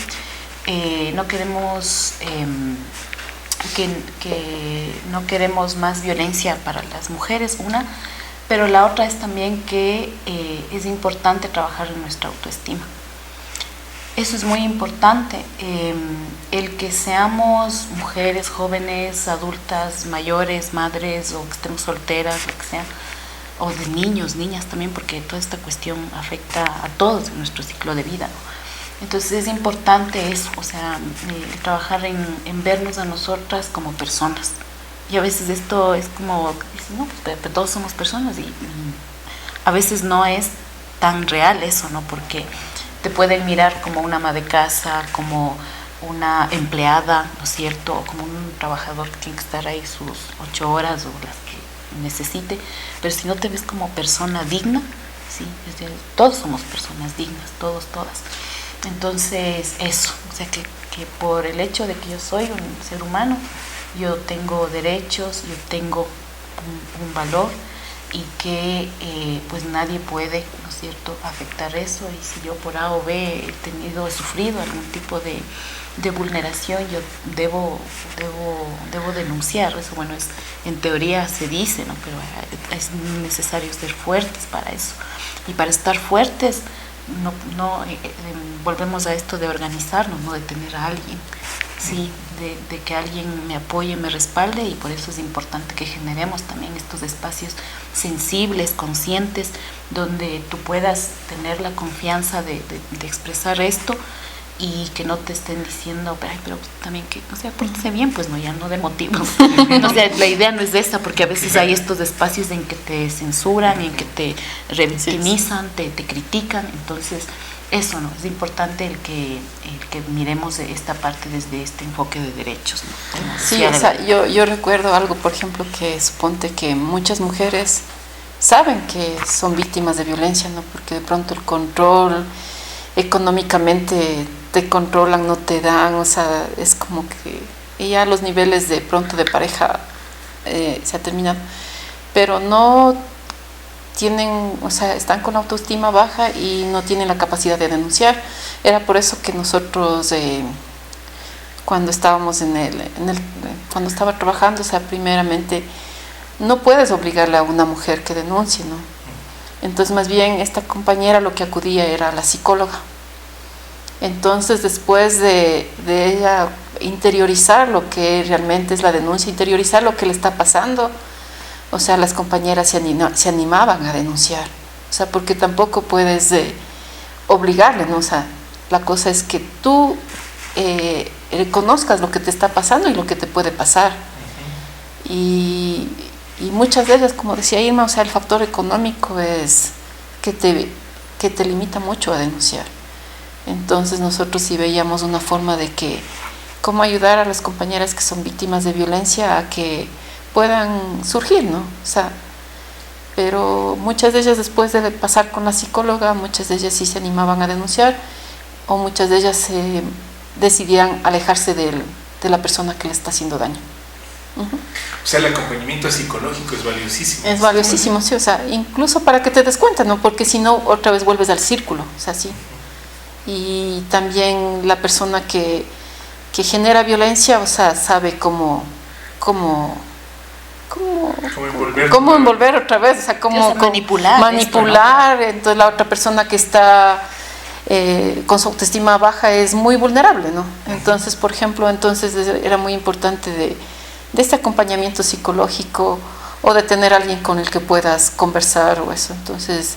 no queremos que no queremos más violencia para las mujeres, una, pero la otra es también que es importante trabajar en nuestra autoestima. Eso es muy importante, el que seamos mujeres, jóvenes, adultas, mayores, madres, o que estemos solteras, lo que sea, o de niños, niñas también, porque toda esta cuestión afecta a todos en nuestro ciclo de vida, ¿no? Entonces es importante eso, o sea, trabajar en vernos a nosotras como personas. Y a veces esto es como, no, pues todos somos personas, y a veces no es tan real eso, ¿no? Porque te pueden mirar como una ama de casa, como una empleada, ¿no es cierto? O como un trabajador que tiene que estar ahí sus 8 horas o las que necesite, pero si no te ves como persona digna, ¿sí? Todos somos personas dignas, todos, todas. Entonces eso, o sea que por el hecho de que yo soy un ser humano, yo tengo derechos, yo tengo un valor, y que pues nadie puede, ¿no es cierto?, afectar eso. Y si yo por A o B he sufrido algún tipo de vulneración, yo debo denunciar eso. Bueno, en teoría se dice, ¿no?, pero es necesario ser fuertes para eso, y para estar fuertes volvemos a esto de organizarnos, no de tener a alguien, sí, de que alguien me apoye, me respalde. Y por eso es importante que generemos también estos espacios sensibles, conscientes, donde tú puedas tener la confianza de expresar esto, y que no te estén diciendo, pero también que, o sea, pórtese bien, pues no, ya no de motivos. O sea, la idea no es esa, porque a veces hay estos espacios en que te censuran, en que te revictimizan, te critican. Entonces, eso, ¿no? Es importante el que miremos esta parte desde este enfoque de derechos, ¿no? Sí, o sea, yo recuerdo algo, por ejemplo, que suponte que muchas mujeres saben que son víctimas de violencia, ¿no? Porque de pronto el control, económicamente te controlan, no te dan, o sea, es como que ya los niveles de pronto de pareja se ha terminado, pero no tienen, o sea, están con la autoestima baja y no tienen la capacidad de denunciar. Era por eso que nosotros cuando estábamos cuando estaba trabajando, o sea, primeramente no puedes obligarle a una mujer que denuncie, ¿no? Entonces más bien esta compañera lo que acudía era a la psicóloga. Entonces después de ella interiorizar lo que realmente es la denuncia, interiorizar lo que le está pasando, o sea, las compañeras se animaban a denunciar, o sea, porque tampoco puedes obligarle, ¿no? O sea, la cosa es que tú reconozcas lo que te está pasando y lo que te puede pasar. Y muchas de ellas, como decía Irma, o sea, el factor económico es que te limita mucho a denunciar. Entonces nosotros sí veíamos una forma de cómo ayudar a las compañeras que son víctimas de violencia a que puedan surgir, ¿no? O sea, pero muchas de ellas, después de pasar con la psicóloga, muchas de ellas sí se animaban a denunciar, o muchas de ellas decidían alejarse de la persona que le está haciendo daño. O sea, el acompañamiento psicológico es valiosísimo. Es valiosísimo, sí, o sea, incluso para que te des cuenta, ¿no? Porque si no, otra vez vuelves al círculo, o sea, sí. Y también la persona que genera violencia, o sea, sabe cómo envolver otra vez, o sea, cómo manipular. Entonces la otra persona que está con su autoestima baja es muy vulnerable, ¿no? Entonces, por ejemplo, era muy importante de este acompañamiento psicológico, o de tener a alguien con el que puedas conversar o eso. Entonces,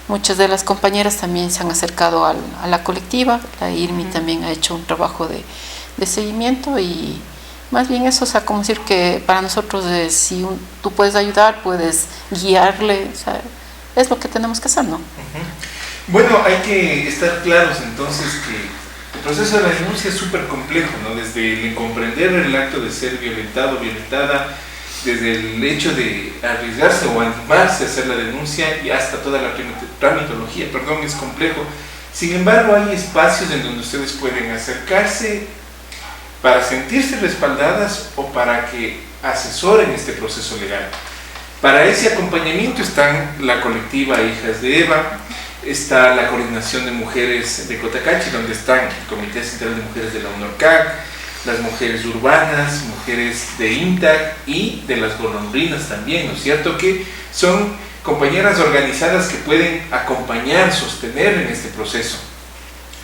muchas de las compañeras también se han acercado a la colectiva. La IRMI también ha hecho un trabajo de seguimiento, y más bien eso, o sea, como decir que para nosotros si tú puedes ayudar, puedes guiarle, o sea, es lo que tenemos que hacer, ¿no? Bueno, hay que estar claros entonces que el proceso de la denuncia es súper complejo, ¿no? Desde el comprender el acto de ser violentado, violentada, desde el hecho de arriesgarse o animarse a hacer la denuncia, y hasta toda la tramitología, es complejo. Sin embargo, hay espacios en donde ustedes pueden acercarse para sentirse respaldadas o para que asesoren este proceso legal. Para ese acompañamiento están la colectiva Hijas de Eva, está la Coordinación de Mujeres de Cotacachi, donde están el Comité Central de Mujeres de la UNORCAC, las mujeres urbanas, mujeres de INTAC y de las golondrinas también, ¿no es cierto? Que son compañeras organizadas que pueden acompañar, sostener en este proceso.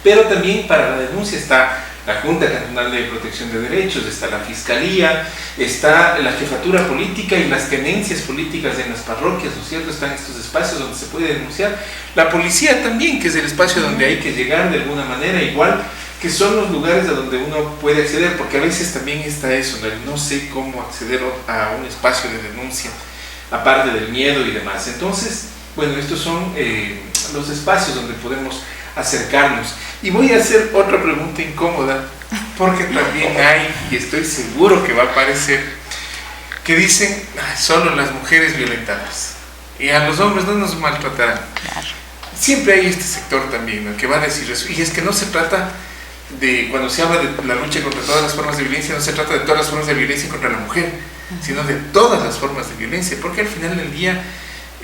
Pero también para la denuncia está la Junta Cantonal de Protección de Derechos, está la Fiscalía, está la Jefatura Política y las tenencias políticas en las parroquias, ¿no es cierto? Están estos espacios donde se puede denunciar. La policía también, que es el espacio donde hay que llegar de alguna manera, igual que son los lugares a donde uno puede acceder, porque a veces también está eso, no sé cómo acceder a un espacio de denuncia, aparte del miedo y demás. Entonces, bueno, estos son los espacios donde podemos acercarnos. Y voy a hacer otra pregunta incómoda, porque también hay, y estoy seguro que va a aparecer, que dicen, solo las mujeres violentadas, y a los hombres no nos maltratarán. Claro. Siempre hay este sector también, ¿no?, que va a decir eso, y es que no se trata de, cuando se habla de la lucha contra todas las formas de violencia, no se trata de todas las formas de violencia contra la mujer, sino de todas las formas de violencia, porque al final del día,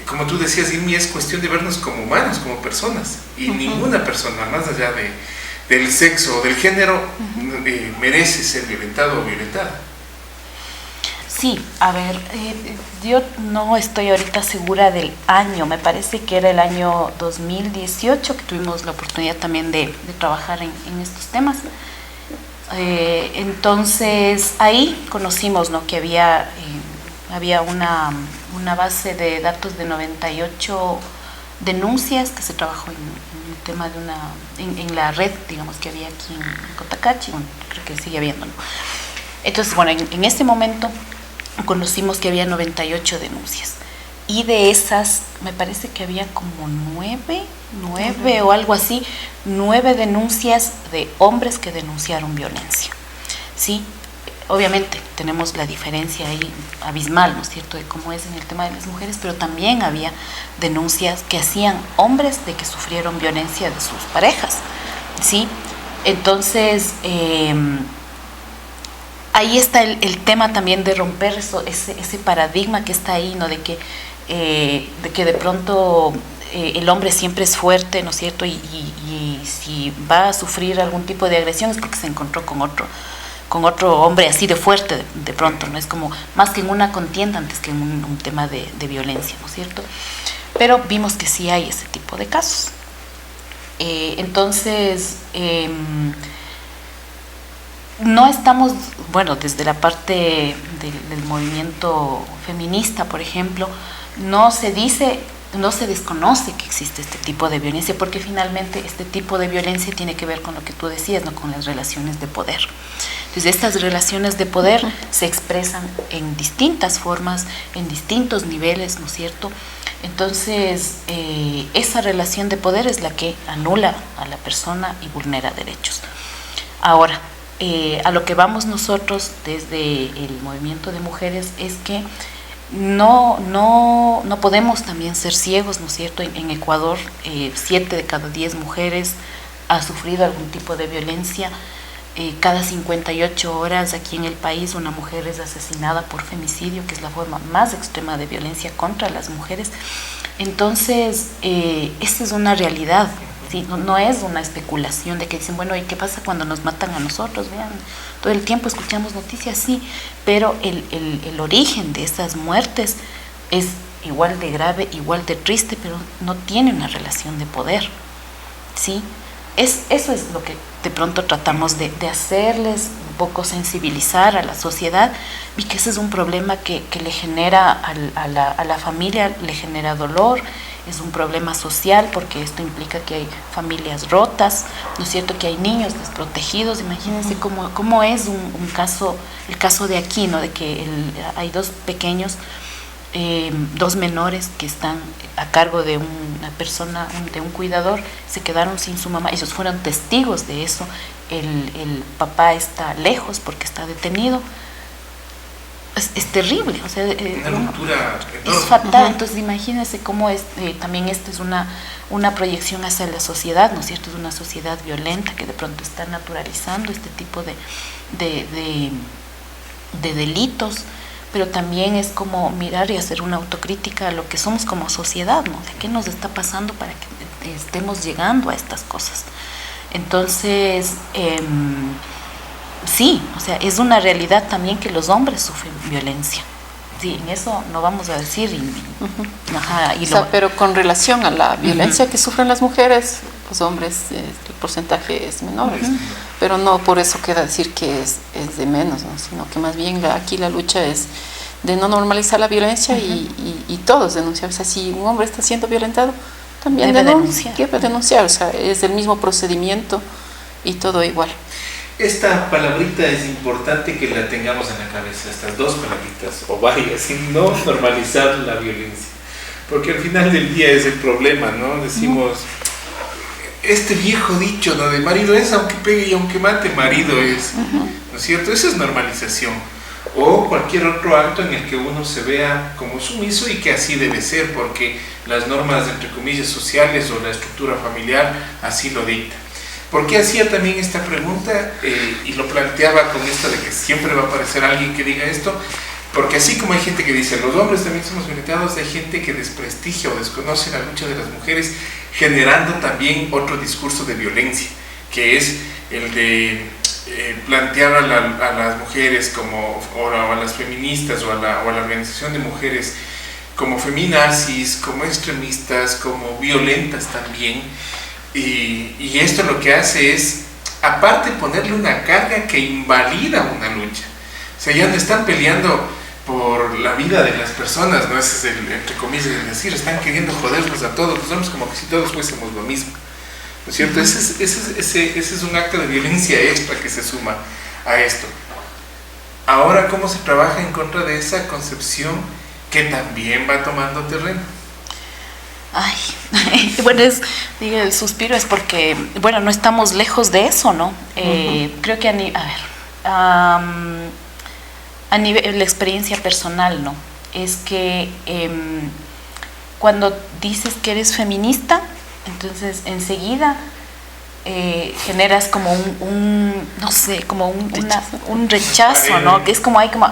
como tú decías, Irmi, es cuestión de vernos como humanos, como personas, y ninguna persona, más allá del sexo o del género, merece ser violentado o violentada. Sí, a ver, yo no estoy ahorita segura del año, me parece que era el año 2018 que tuvimos la oportunidad también de trabajar en estos temas. Entonces ahí conocimos, ¿no?, que había una base de datos de 98 denuncias que se trabajó en el tema de en la red, digamos, que había aquí en Cotacachi, bueno, creo que sigue habiendo, ¿no? Entonces, bueno, en este momento conocimos que había 98 denuncias, y de esas me parece que había como 9 o algo así, 9 denuncias de hombres que denunciaron violencia, ¿sí? Obviamente tenemos la diferencia ahí abismal, ¿no es cierto?, de cómo es en el tema de las mujeres, pero también había denuncias que hacían hombres de que sufrieron violencia de sus parejas, ¿sí? Entonces, ahí está el tema también de romper ese paradigma que está ahí, ¿no?, de que de pronto el hombre siempre es fuerte, ¿no es cierto?, y si va a sufrir algún tipo de agresión es porque se encontró con otro hombre así de fuerte de pronto, ¿no? Es como más que en una contienda antes que en un tema de violencia, ¿no es cierto? Pero vimos que sí hay ese tipo de casos. Entonces, no estamos, bueno, desde la parte del movimiento feminista, por ejemplo, no se desconoce que existe este tipo de violencia, porque finalmente este tipo de violencia tiene que ver con lo que tú decías, ¿no?, con las relaciones de poder. Entonces, estas relaciones de poder se expresan en distintas formas, en distintos niveles, ¿no es cierto? Entonces, esa relación de poder es la que anula a la persona y vulnera derechos. Ahora, a lo que vamos nosotros desde el movimiento de mujeres es que no podemos también ser ciegos, ¿no es cierto? En Ecuador, 7 de cada 10 mujeres ha sufrido algún tipo de violencia. Cada 58 horas aquí en el país una mujer es asesinada por femicidio, que es la forma más extrema de violencia contra las mujeres. Entonces, esta es una realidad, ¿sí? No es una especulación de que dicen, bueno, ¿y qué pasa cuando nos matan a nosotros? Vean, todo el tiempo escuchamos noticias, sí, pero el origen de esas muertes es igual de grave, igual de triste, pero no tiene una relación de poder, ¿sí? Eso es lo que de pronto tratamos de hacerles un poco sensibilizar a la sociedad, y que ese es un problema que le genera a la familia, le genera dolor, es un problema social, porque esto implica que hay familias rotas, ¿no es cierto?, que hay niños desprotegidos. Imagínense cómo es un caso, el caso de aquí, ¿no?, de que hay 2 pequeños, 2 menores que están a cargo de una persona, de un cuidador, se quedaron sin su mamá. Ellos fueron testigos de eso. El papá está lejos porque está detenido. es terrible, o sea, una ruptura es fatal. Entonces imagínense cómo es, también esta es una proyección hacia la sociedad, ¿no es cierto? Es una sociedad violenta que de pronto está naturalizando este tipo de delitos, pero también es como mirar y hacer una autocrítica a lo que somos como sociedad, ¿no? ¿De qué nos está pasando para que estemos llegando a estas cosas? Entonces, sí, o sea, es una realidad también que los hombres sufren violencia. Sí, en eso no vamos a decir. Pero con relación a la violencia que sufren las mujeres, los hombres, el porcentaje es menor. Pero no por eso queda decir que es de menos, ¿no? Sino que más bien aquí la lucha es de no normalizar la violencia y todos denunciar. O sea, si un hombre está siendo violentado, también debe denunciar. O sea, es el mismo procedimiento y todo igual. Esta palabrita es importante que la tengamos en la cabeza, estas dos palabritas, o varias, y no normalizar la violencia. Porque al final del día es el problema, ¿no? Decimos, este viejo dicho, ¿no? De marido es aunque pegue y aunque mate, marido es, ¿no es cierto? Esa es normalización. O cualquier otro acto en el que uno se vea como sumiso y que así debe ser, porque las normas, entre comillas, sociales o la estructura familiar así lo dicta. ¿Por qué hacía también esta pregunta? Y lo planteaba con esto de que siempre va a aparecer alguien que diga esto, porque así como hay gente que dice los hombres también somos violentados, hay gente que desprestigia o desconoce la lucha de las mujeres, generando también otro discurso de violencia, que es el de plantear a las mujeres como, o a las feministas o a la organización de mujeres como feminazis, como extremistas, como violentas también. Y esto lo que hace es, aparte, ponerle una carga que invalida una lucha. O sea, ya no están peleando por la vida de las personas, ¿no? Ese es entre comillas, el decir, están queriendo jodernos a todos los hombres como que si todos fuésemos lo mismo, ¿no es cierto? Ese es un acto de violencia extra que se suma a esto. Ahora, ¿cómo se trabaja en contra de esa concepción que también va tomando terreno? Ay, bueno, el suspiro es porque, bueno, no estamos lejos de eso, ¿no? Creo que a nivel la experiencia personal, ¿no? Es que cuando dices que eres feminista, entonces enseguida generas como no sé, como un rechazo, ¿no? Que es como hay como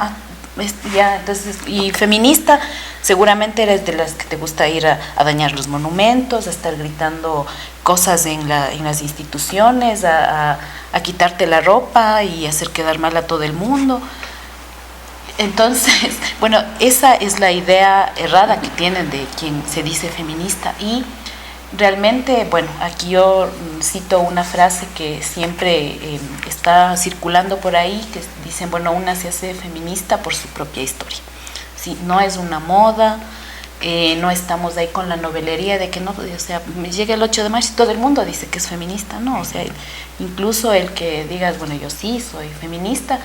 ya, entonces, y feminista seguramente eres de las que te gusta ir a dañar los monumentos, a estar gritando cosas en las instituciones, a quitarte la ropa y hacer quedar mal a todo el mundo. Entonces, bueno, esa es la idea errada que tienen de quien se dice feminista. Y realmente, bueno, aquí yo cito una frase que siempre está circulando por ahí, que dicen, bueno, una se hace feminista por su propia historia. Sí, no es una moda, no estamos ahí con la novelería de que no, o sea, llega el 8 de marzo y todo el mundo dice que es feminista, no, o sea, incluso el que digas, bueno, yo sí soy feminista,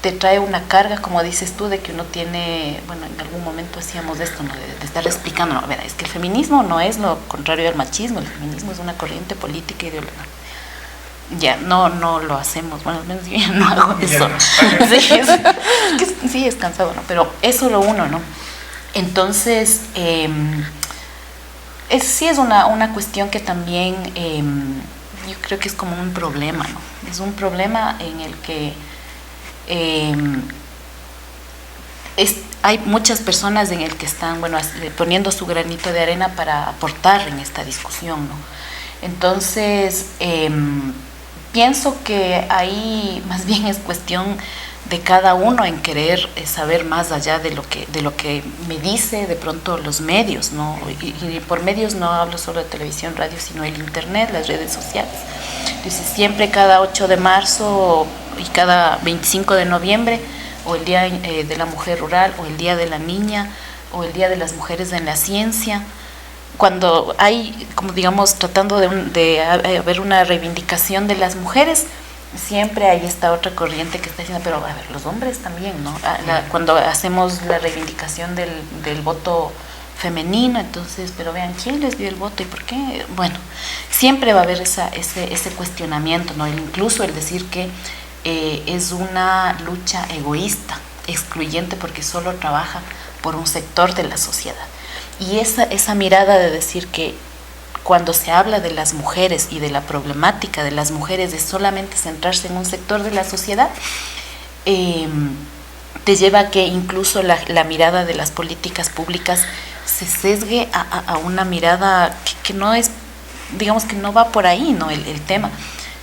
te trae una carga, como dices tú, de que uno tiene, bueno, en algún momento hacíamos esto, ¿no? de estar explicando, no, es que el feminismo no es lo contrario al machismo, el feminismo es una corriente política ideológica. Ya, no lo hacemos, bueno, al menos yo ya no hago eso. Sí, es cansado, ¿no? Pero es solo uno, ¿no? Entonces, sí es una cuestión que también yo creo que es como un problema, ¿no? Es un problema en el que hay muchas personas en el que están, bueno, poniendo su granito de arena para aportar en esta discusión, ¿no? Entonces, pienso que ahí más bien es cuestión de cada uno en querer saber más allá de lo que me dice de pronto los medios, ¿no? Y por medios no hablo solo de televisión, radio, sino el internet, las redes sociales. Entonces, siempre cada 8 de marzo y cada 25 de noviembre, o el Día de la Mujer Rural, o el Día de la Niña, o el Día de las Mujeres en la Ciencia, cuando hay, como digamos, tratando de haber una reivindicación de las mujeres, siempre hay esta otra corriente que está diciendo, pero a ver, los hombres también, ¿no? Cuando hacemos la reivindicación del voto femenino, entonces, pero vean, ¿quién les dio el voto y por qué? Bueno, siempre va a haber ese cuestionamiento, ¿no? Incluso el decir que es una lucha egoísta, excluyente porque solo trabaja por un sector de la sociedad. Y esa mirada de decir que cuando se habla de las mujeres y de la problemática de las mujeres es solamente centrarse en un sector de la sociedad, te lleva a que incluso la mirada de las políticas públicas se sesgue a una mirada que no es, digamos que no va por ahí, ¿no? El tema.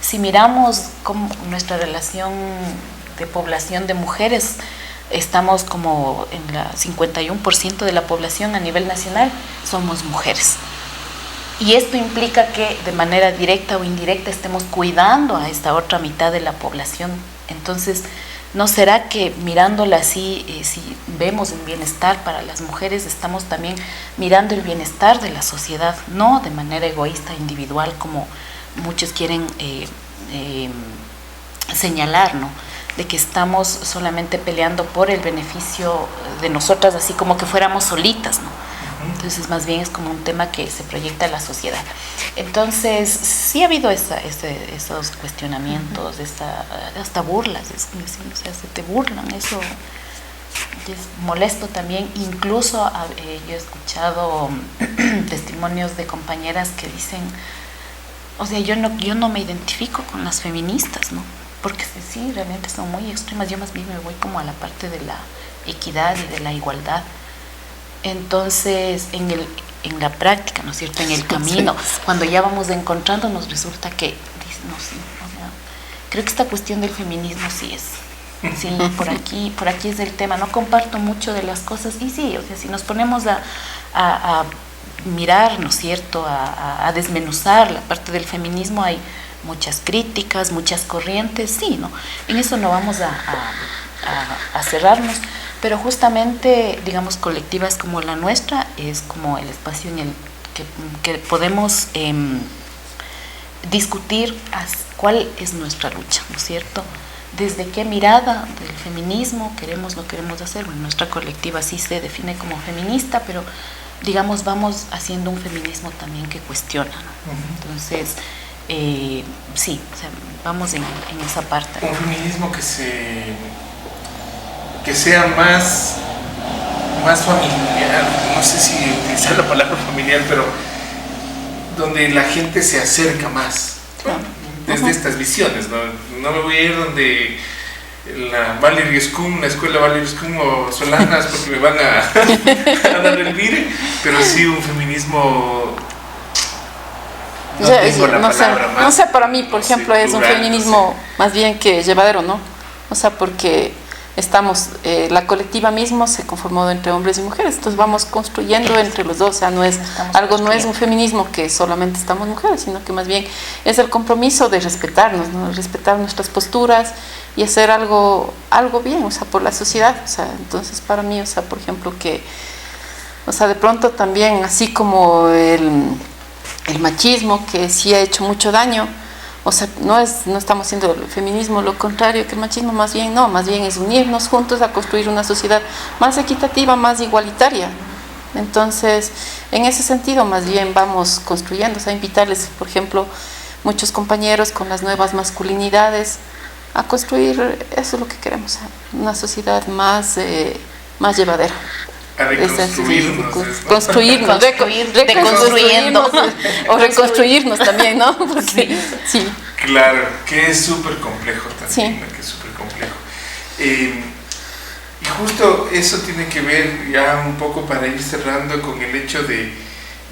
Si miramos como nuestra relación de población de mujeres, estamos como en la 51% de la población a nivel nacional somos mujeres. Y esto implica que de manera directa o indirecta estemos cuidando a esta otra mitad de la población. Entonces, ¿no será que mirándola así, si vemos el bienestar para las mujeres, estamos también mirando el bienestar de la sociedad, no de manera egoísta, individual, como muchos quieren señalar, ¿no? De que estamos solamente peleando por el beneficio de nosotras, así como que fuéramos solitas, ¿no? Entonces, más bien es como un tema que se proyecta a la sociedad. Entonces, sí ha habido esos cuestionamientos, hasta burlas, o sea, se te burlan, eso es molesto también. Incluso yo he escuchado testimonios de compañeras que dicen, o sea, yo no me identifico con las feministas, ¿no? Porque sí, realmente son muy extremas. Yo más bien me voy como a la parte de la equidad y de la igualdad. Entonces, en la práctica, ¿no es cierto?, en el camino, cuando ya vamos encontrando, nos resulta que, no, sí, o sea, creo que esta cuestión del feminismo sí, por aquí es el tema. No comparto mucho de las cosas, y sí, o sea, si nos ponemos a mirar, ¿no es cierto?, a desmenuzar la parte del feminismo, hay muchas críticas, muchas corrientes, sí, ¿no? En eso no vamos a cerrarnos. Pero justamente, digamos, colectivas como la nuestra es como el espacio en el que podemos discutir cuál es nuestra lucha, ¿no es cierto? Desde qué mirada del feminismo no queremos hacer. Bueno, nuestra colectiva sí se define como feminista, pero digamos, vamos haciendo un feminismo también que cuestiona, ¿no? Entonces, sí, o sea, vamos en esa parte, ¿no? Un feminismo que sea más familiar, no sé si utilizar la palabra familiar, pero donde la gente se acerca más, claro, desde estas visiones, no me voy a ir donde la Valerie Scum, la escuela Valerie Scum o Solanas, porque me van a dar el vire, pero sí un feminismo, no sé, para mí, por ejemplo, es un feminismo más bien que llevadero, ¿no? O sea, porque estamos, la colectiva mismo se conformó entre hombres y mujeres, entonces vamos construyendo entre los dos, o sea, no es un feminismo que solamente estamos mujeres, sino que más bien es el compromiso de respetarnos, ¿no? Respetar nuestras posturas y hacer algo bien, o sea, por la sociedad, o sea, entonces para mí, o sea, por ejemplo, que, o sea, de pronto también, así como el machismo, que sí ha hecho mucho daño, o sea, no estamos haciendo el feminismo lo contrario que el machismo, más bien es unirnos juntos a construir una sociedad más equitativa, más igualitaria. Entonces, en ese sentido, más bien vamos construyendo, o sea, invitarles, por ejemplo, muchos compañeros con las nuevas masculinidades a construir, eso es lo que queremos, una sociedad más llevadera. A reconstruirnos, reconstruyendo o reconstruirnos también, ¿no? Porque, sí. Claro, que es súper complejo también, sí. Que es súper complejo. Y justo eso tiene que ver ya un poco para ir cerrando con el hecho de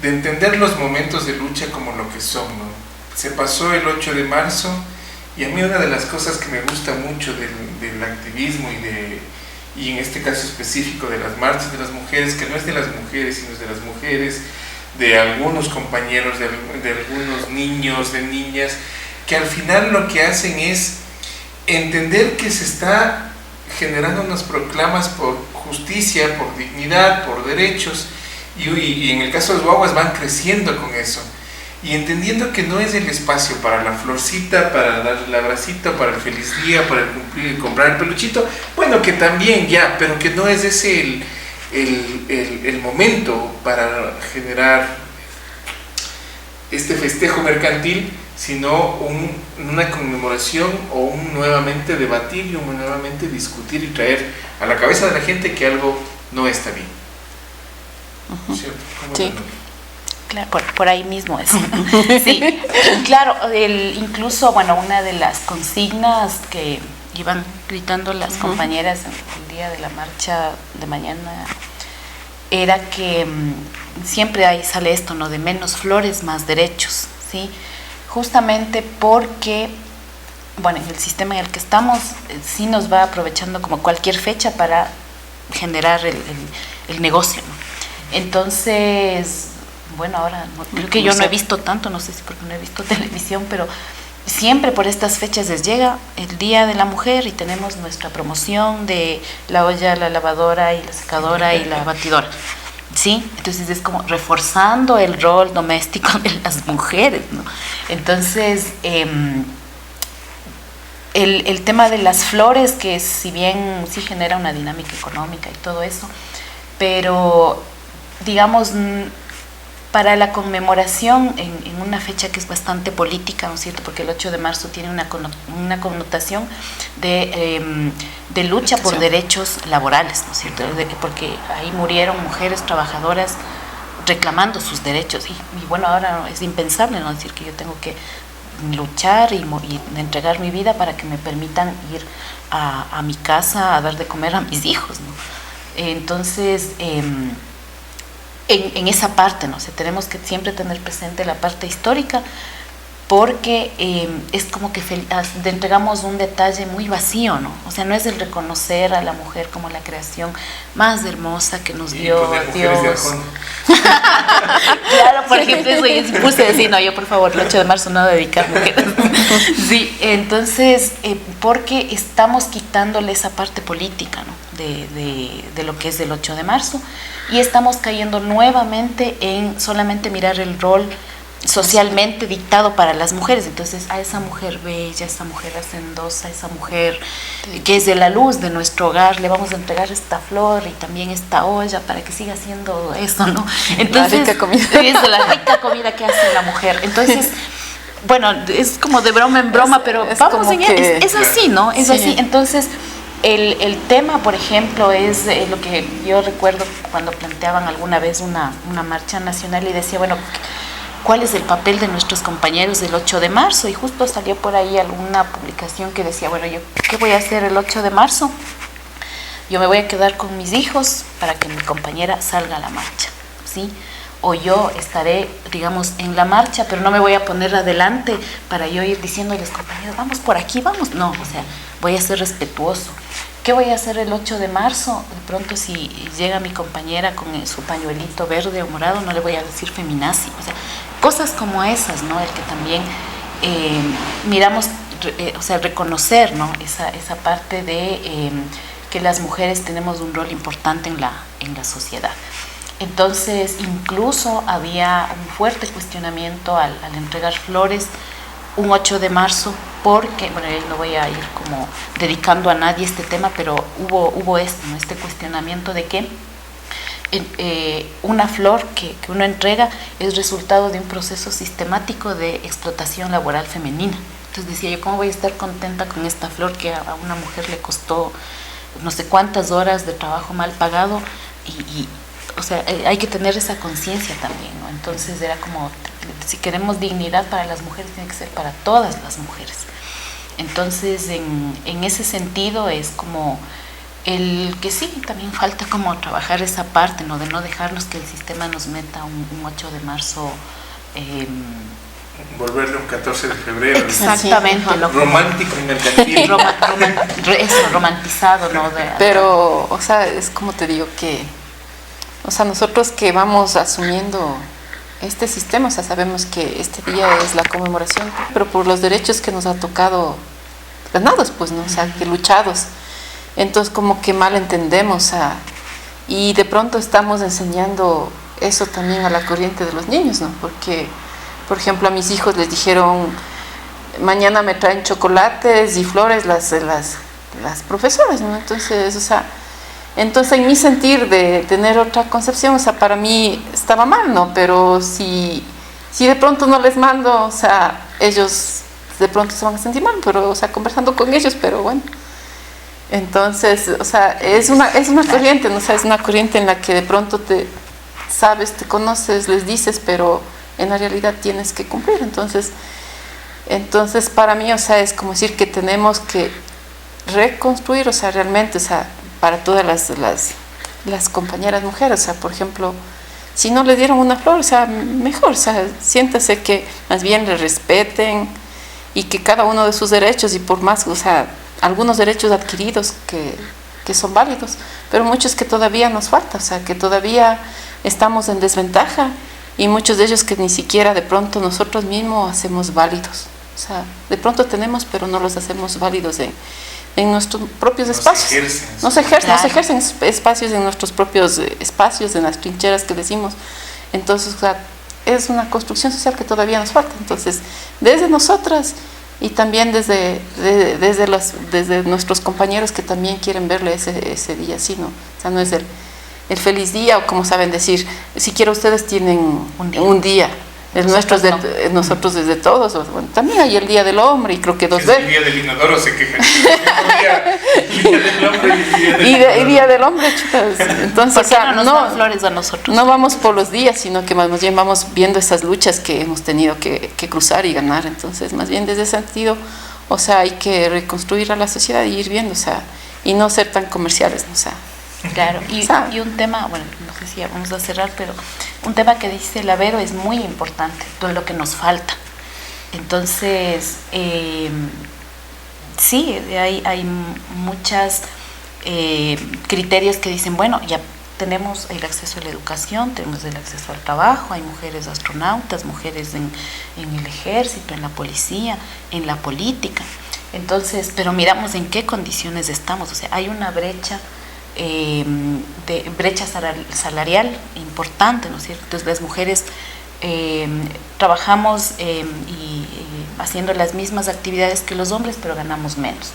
entender los momentos de lucha como lo que son, ¿no? Se pasó el 8 de marzo y a mí una de las cosas que me gusta mucho del activismo y en este caso específico de las marchas de las mujeres, que no es de las mujeres, sino es de las mujeres, de algunos compañeros, de algunos niños, de niñas, que al final lo que hacen es entender que se está generando unas proclamas por justicia, por dignidad, por derechos, y en el caso de los guaguas van creciendo con eso, y entendiendo que no es el espacio para la florcita, para darle el abracito, para el feliz día, para comprar el peluchito, bueno, que también ya, pero que no es ese el momento para generar este festejo mercantil, sino una conmemoración o un nuevamente debatir y un nuevamente discutir y traer a la cabeza de la gente que algo no está bien. ¿Cierto? ¿Cómo Sí. Claro, por ahí mismo es. Sí, claro, incluso, bueno, una de las consignas que iban gritando las compañeras el día de la marcha de mañana era que siempre ahí sale esto, ¿no? De menos flores, más derechos, ¿sí? Justamente porque, bueno, en el sistema en el que estamos, sí nos va aprovechando como cualquier fecha para generar el negocio, ¿no? Entonces, bueno, ahora creo que yo no he visto tanto, no sé si porque no he visto televisión, pero siempre por estas fechas les llega el Día de la Mujer y tenemos nuestra promoción de la olla, la lavadora y la secadora y la batidora, ¿sí? Entonces es como reforzando el rol doméstico de las mujeres, ¿no? Entonces, el tema de las flores, que si bien sí genera una dinámica económica y todo eso, pero digamos, para la conmemoración en una fecha que es bastante política, ¿no es cierto? Porque el 8 de marzo tiene una connotación de lucha por derechos laborales, ¿no es cierto? Porque ahí murieron mujeres trabajadoras reclamando sus derechos y bueno, ahora es impensable, ¿no? Es decir, que yo tengo que luchar y entregar mi vida para que me permitan ir a mi casa a dar de comer a mis hijos, ¿no? Entonces, en esa parte, ¿no? O sea, tenemos que siempre tener presente la parte histórica, porque es como que le entregamos un detalle muy vacío, ¿no? O sea, no es el reconocer a la mujer como la creación más hermosa que nos dio Dios. Claro, por ejemplo, eso yo sí puse decir, no, yo por favor, el 8 de marzo no dedicar mujeres. Sí, entonces, porque estamos quitándole esa parte política, ¿no? De lo que es el 8 de marzo, y estamos cayendo nuevamente en solamente mirar el rol socialmente dictado para las mujeres. Entonces, a esa mujer bella, esa mujer hacendosa, esa mujer que es de la luz de nuestro hogar, le vamos a entregar esta flor y también esta olla para que siga haciendo eso, ¿no? Entonces, la rica comida. Es la rica comida que hace la mujer. Entonces, bueno, es como de broma en broma, pero vamos es así, ¿no? Es así. Entonces, el tema, por ejemplo, es lo que yo recuerdo cuando planteaban alguna vez una marcha nacional y decía, bueno, ¿cuál es el papel de nuestros compañeros del 8 de marzo? Y justo salió por ahí alguna publicación que decía, bueno, ¿yo qué voy a hacer el 8 de marzo? Yo me voy a quedar con mis hijos para que mi compañera salga a la marcha, ¿sí? O yo estaré, digamos, en la marcha, pero no me voy a poner adelante para yo ir diciendo a los compañeros, vamos por aquí, vamos. No, o sea, voy a ser respetuoso. ¿Qué voy a hacer el 8 de marzo? De pronto, si llega mi compañera con su pañuelito verde o morado, no le voy a decir feminazi. O sea, cosas como esas, ¿no? El que también miramos, o sea, reconocer, ¿no? Esa parte de que las mujeres tenemos un rol importante en la sociedad. Entonces, incluso había un fuerte cuestionamiento al entregar flores un 8 de marzo, porque, bueno, no voy a ir como dedicando a nadie este tema, pero hubo esto, ¿no? Este cuestionamiento de que una flor que uno entrega es resultado de un proceso sistemático de explotación laboral femenina. Entonces decía yo, ¿cómo voy a estar contenta con esta flor que a una mujer le costó no sé cuántas horas de trabajo mal pagado? O sea, hay que tener esa conciencia también, ¿no? Entonces era como, si queremos dignidad para las mujeres, tiene que ser para todas las mujeres. Entonces, en ese sentido es como el que sí, también falta como trabajar esa parte, ¿no? De no dejarnos que el sistema nos meta un 8 de marzo. Volverle un 14 de febrero. Exactamente. Sí, romántico y mercantil. Eso, romantizado, ¿no? Pero, o sea, es como te digo que, o sea, nosotros que vamos asumiendo este sistema, o sea, sabemos que este día es la conmemoración, pero por los derechos que nos ha tocado ganados, pues, ¿no? O sea, que luchados. Entonces, como que mal entendemos, o sea, y de pronto estamos enseñando eso también a la corriente de los niños, ¿no? Porque, por ejemplo, a mis hijos les dijeron, mañana me traen chocolates y flores las profesoras, ¿no? Entonces, o sea, en mi sentir de tener otra concepción, o sea, para mí estaba mal, ¿no? Pero si de pronto no les mando, o sea, ellos de pronto se van a sentir mal, pero, o sea, conversando con ellos, pero bueno. Entonces, o sea, es una corriente, ¿no? O sea, es una corriente en la que de pronto te sabes, te conoces, les dices, pero en la realidad tienes que cumplir. Entonces para mí, o sea, es como decir que tenemos que reconstruir, o sea, realmente, o sea, para todas las compañeras mujeres, o sea, por ejemplo, si no le dieron una flor, o sea, mejor, o sea, siéntase que más bien le respeten y que cada uno de sus derechos, y por más, o sea, algunos derechos adquiridos que son válidos, pero muchos que todavía nos falta, o sea, que todavía estamos en desventaja, y muchos de ellos que ni siquiera de pronto nosotros mismos hacemos válidos. O sea, de pronto tenemos, pero no los hacemos válidos en nuestros propios espacios. No se ejercen espacios en nuestros propios espacios, en las trincheras que decimos. Entonces, o sea, es una construcción social que todavía nos falta. Entonces, desde nosotras y también desde nuestros compañeros que también quieren verle ese día así, ¿no? O sea, no es el feliz día, o como saben decir, siquiera ustedes tienen un día. Nosotros desde todos, bueno, también hay el Día del Hombre, y creo que 2 veces. El Día del Inodoro se queja. El Día del Hombre y el Día del Hombre, chutas. Entonces, o sea, no nos dan flores a nosotros. No vamos por los días, sino que más bien vamos viendo esas luchas que hemos tenido que cruzar y ganar. Entonces, más bien desde ese sentido, o sea, hay que reconstruir a la sociedad y ir viendo, o sea, y no ser tan comerciales, ¿no? O sea, claro, y un tema, bueno, no sé si ya vamos a cerrar, pero un tema que dice Lavero es muy importante, todo lo que nos falta. Entonces, sí, hay muchos criterios que dicen, bueno, ya tenemos el acceso a la educación, tenemos el acceso al trabajo, hay mujeres astronautas, mujeres en el ejército, en la policía, en la política. Entonces, pero miramos en qué condiciones estamos, o sea, hay una brecha de brecha salarial importante, ¿no es cierto? Entonces las mujeres trabajamos y haciendo las mismas actividades que los hombres, pero ganamos menos,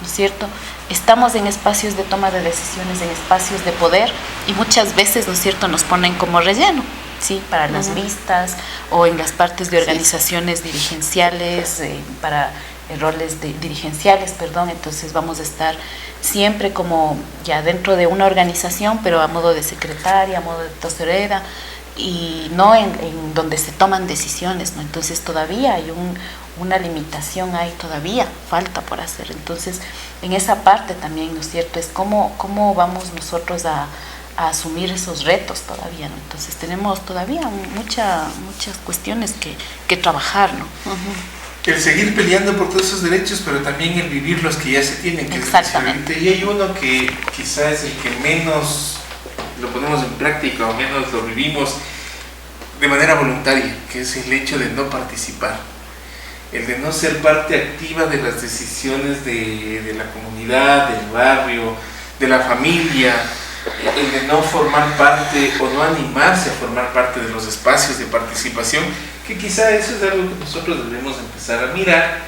¿no es cierto? Estamos en espacios de toma de decisiones, en espacios de poder, y muchas veces, ¿no es cierto?, nos ponen como relleno, ¿sí? Para las listas o en las partes de organizaciones dirigenciales, para roles dirigenciales, perdón. Entonces vamos a estar siempre como ya dentro de una organización, pero a modo de secretaria, a modo de tesorera, y no en donde se toman decisiones, ¿no? Entonces todavía hay una limitación, hay todavía falta por hacer. Entonces en esa parte también, ¿no es cierto?, es cómo vamos nosotros a asumir esos retos todavía, ¿no? Entonces tenemos todavía muchas cuestiones que trabajar, ¿no? El seguir peleando por todos esos derechos, pero también el vivir los que ya se tienen, que exactamente. Es. Y hay uno que quizás es el que menos lo ponemos en práctica, o menos lo vivimos de manera voluntaria, que es el hecho de no participar, el de no ser parte activa de las decisiones de la comunidad, del barrio, de la familia, el de no formar parte o no animarse a formar parte de los espacios de participación, que quizá eso es algo que nosotros debemos empezar a mirar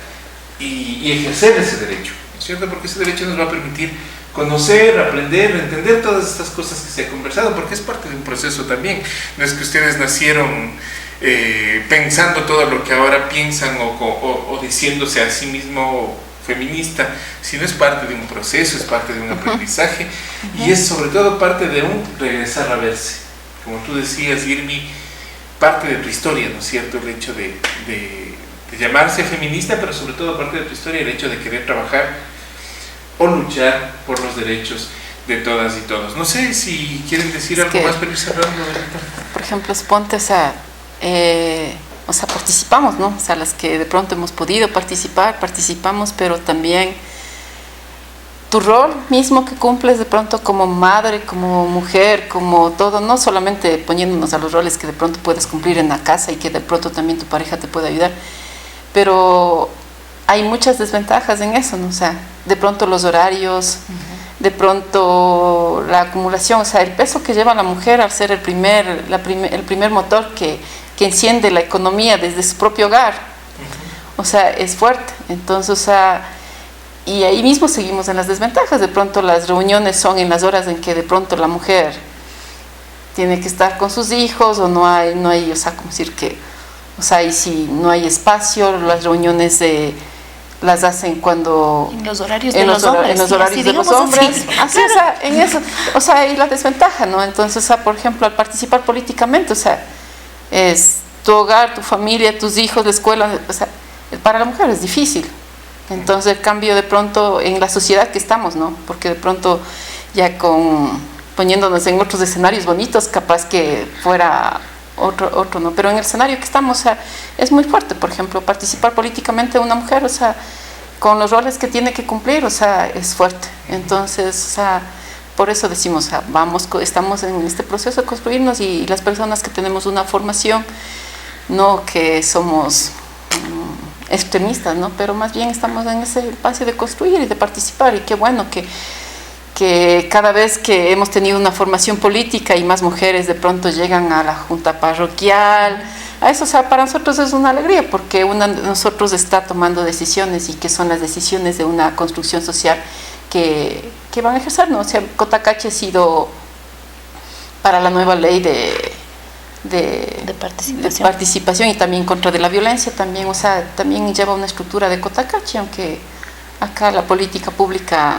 y ejercer ese derecho, ¿no es cierto? Porque ese derecho nos va a permitir conocer, aprender, entender todas estas cosas que se ha conversado, porque es parte de un proceso también. No es que ustedes nacieron pensando todo lo que ahora piensan o diciéndose a sí mismo feminista, sino es parte de un proceso, es parte de un aprendizaje, y es sobre todo parte de un regresar a verse. Como tú decías, Irmi, parte de tu historia, ¿no es cierto? El hecho de llamarse feminista, pero sobre todo parte de tu historia, el hecho de querer trabajar o luchar por los derechos de todas y todos. No sé si quieren decir algo más para ir cerrando. Por ejemplo, suponte, o sea, participamos, ¿no? O sea, las que de pronto hemos podido participamos, pero también tu rol mismo que cumples de pronto como madre, como mujer, como todo, no solamente poniéndonos a los roles que de pronto puedes cumplir en la casa y que de pronto también tu pareja te puede ayudar, pero hay muchas desventajas en eso, ¿no? O sea, de pronto los horarios, de pronto la acumulación, o sea, el peso que lleva la mujer al ser el primer motor que enciende la economía desde su propio hogar, o sea, es fuerte. Entonces, o sea, y ahí mismo seguimos en las desventajas. De pronto las reuniones son en las horas en que de pronto la mujer tiene que estar con sus hijos, o no hay, o sea, como decir que O sea, y si no hay espacio, las reuniones las hacen cuando en los horarios de los hombres, en los horarios de los hombres, así, o sea, en eso, o sea, y la desventaja, ¿no? Entonces, o sea, por ejemplo, al participar políticamente, o sea, es tu hogar, tu familia, tus hijos, la escuela, o sea, para la mujer es difícil. Entonces, el cambio de pronto en la sociedad que estamos, ¿no? Porque de pronto ya poniéndonos en otros escenarios bonitos, capaz que fuera otro, ¿no? Pero en el escenario que estamos, o sea, es muy fuerte. Por ejemplo, participar políticamente una mujer, o sea, con los roles que tiene que cumplir, o sea, es fuerte. Entonces, o sea, por eso decimos, o sea, estamos en este proceso de construirnos, y las personas que tenemos una formación, no que somos extremistas, ¿no? Pero más bien estamos en ese espacio de construir y de participar, y qué bueno que cada vez que hemos tenido una formación política y más mujeres de pronto llegan a la junta parroquial, a eso, o sea, para nosotros es una alegría, porque una de nosotros está tomando decisiones, y que son las decisiones de una construcción social que van a ejercer, ¿no? O sea, Cotacachi ha sido para la nueva ley de participación y también contra de la violencia, también, o sea, también lleva una estructura de Cotacachi, aunque acá la política pública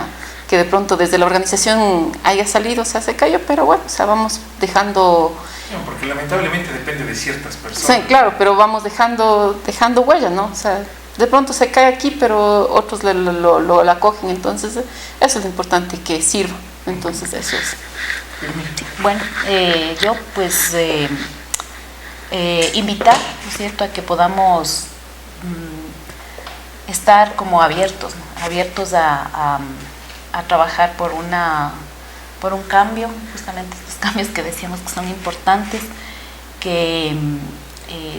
que de pronto desde la organización haya salido, o sea, se cayó, pero bueno, o sea, vamos dejando... No, porque lamentablemente depende de ciertas personas. Sí, claro, pero vamos dejando huella, ¿no? O sea, de pronto se cae aquí, pero otros la acogen, entonces eso es lo importante, que sirva, entonces eso es. Bueno, yo pues invitar, ¿no es cierto?, a que podamos estar como abiertos, ¿no? Abiertos a trabajar por un cambio, justamente estos cambios que decíamos que son importantes, que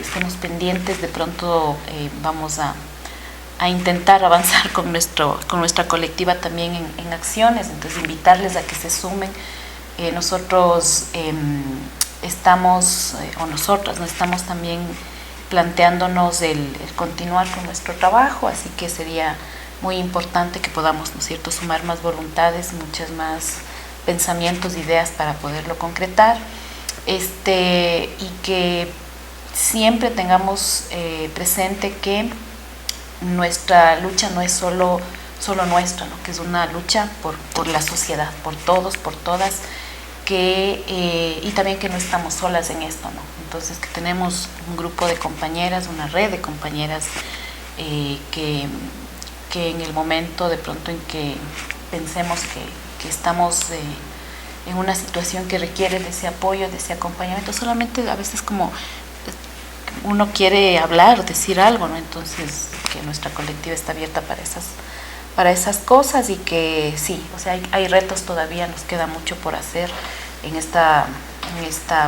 estemos pendientes. De pronto vamos a intentar avanzar con nuestra colectiva también en acciones, entonces invitarles a que se sumen. Nosotros estamos, o nosotras, ¿no?, estamos también planteándonos el continuar con nuestro trabajo, así que sería muy importante que podamos, ¿no es cierto?, sumar más voluntades, muchas más pensamientos, ideas para poderlo concretar, y que siempre tengamos presente que nuestra lucha no es solo nuestra, ¿no?, que es una lucha por la sociedad, por todos, por todas, y también que no estamos solas en esto, ¿no? Entonces, que tenemos un grupo de compañeras, una red de compañeras que en el momento de pronto en que pensemos que estamos en una situación que requiere de ese apoyo, de ese acompañamiento, solamente a veces como uno quiere hablar, decir algo, ¿no? Entonces, que nuestra colectiva está abierta para esas cosas, y que sí, o sea, hay retos todavía, nos queda mucho por hacer en esta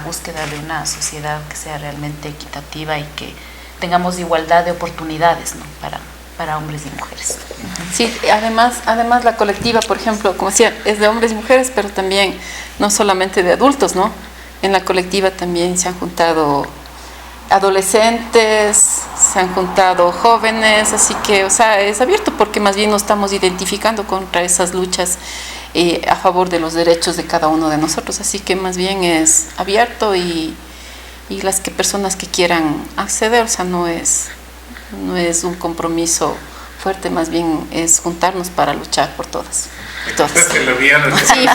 búsqueda de una sociedad que sea realmente equitativa y que tengamos igualdad de oportunidades, ¿no?, para hombres y mujeres. Sí, además la colectiva, por ejemplo, como decía, es de hombres y mujeres, pero también no solamente de adultos, ¿no? En la colectiva también se han juntado adolescentes, se han juntado jóvenes, así que, o sea, es abierto, porque más bien nos estamos identificando contra esas luchas a favor de los derechos de cada uno de nosotros, así que más bien es abierto, y las personas que quieran acceder, o sea, no es un compromiso fuerte, más bien es juntarnos para luchar por todas. Sí.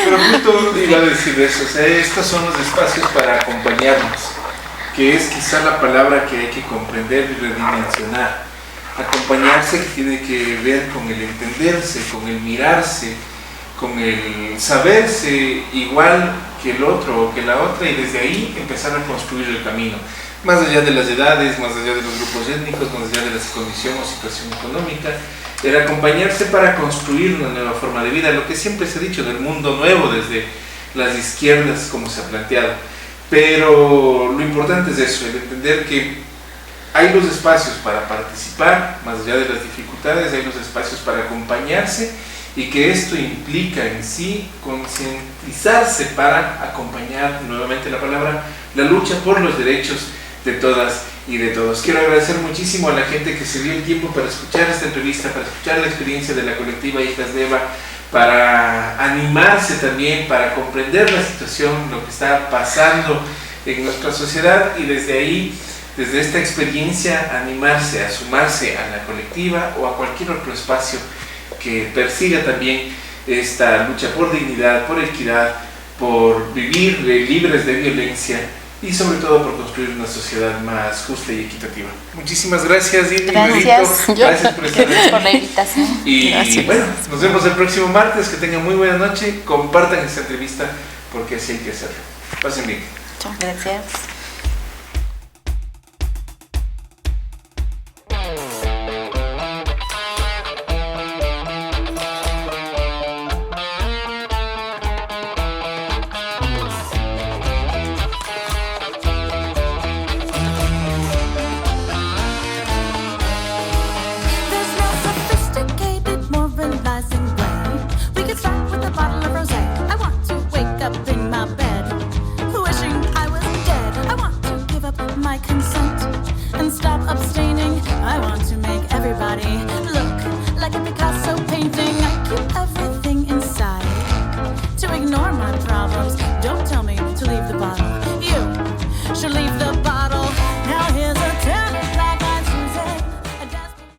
Pero justo iba a decir eso, o sea, estos son los espacios para acompañarnos, que es quizá la palabra que hay que comprender y redimensionar. Acompañarse, que tiene que ver con el entenderse, con el mirarse, con el saberse igual que el otro o que la otra, y desde ahí empezar a construir el camino. Más allá de las edades, más allá de los grupos étnicos, más allá de la condición o situación económica, el acompañarse para construir una nueva forma de vida, lo que siempre se ha dicho del mundo nuevo desde las izquierdas, como se ha planteado. Pero lo importante es eso, el entender que hay los espacios para participar, más allá de las dificultades, hay los espacios para acompañarse, y que esto implica en sí concientizarse para acompañar, nuevamente la palabra, la lucha por los derechos de todas y de todos. Quiero agradecer muchísimo a la gente que se dio el tiempo para escuchar esta entrevista, para escuchar la experiencia de la colectiva Hijas de Eva, para animarse también, para comprender la situación, lo que está pasando en nuestra sociedad, y desde ahí desde esta experiencia animarse a sumarse a la colectiva o a cualquier otro espacio que persiga también esta lucha por dignidad, por equidad, por vivir libres de violencia y sobre todo por construir una sociedad más justa y equitativa. Muchísimas gracias, Irving. Gracias. Gracias por estar aquí. Por la invitación. Y Gracias. bueno, nos vemos el próximo martes. Que tengan muy buena noche. Compartan esta entrevista porque así hay que hacerlo. Pasen bien. Gracias.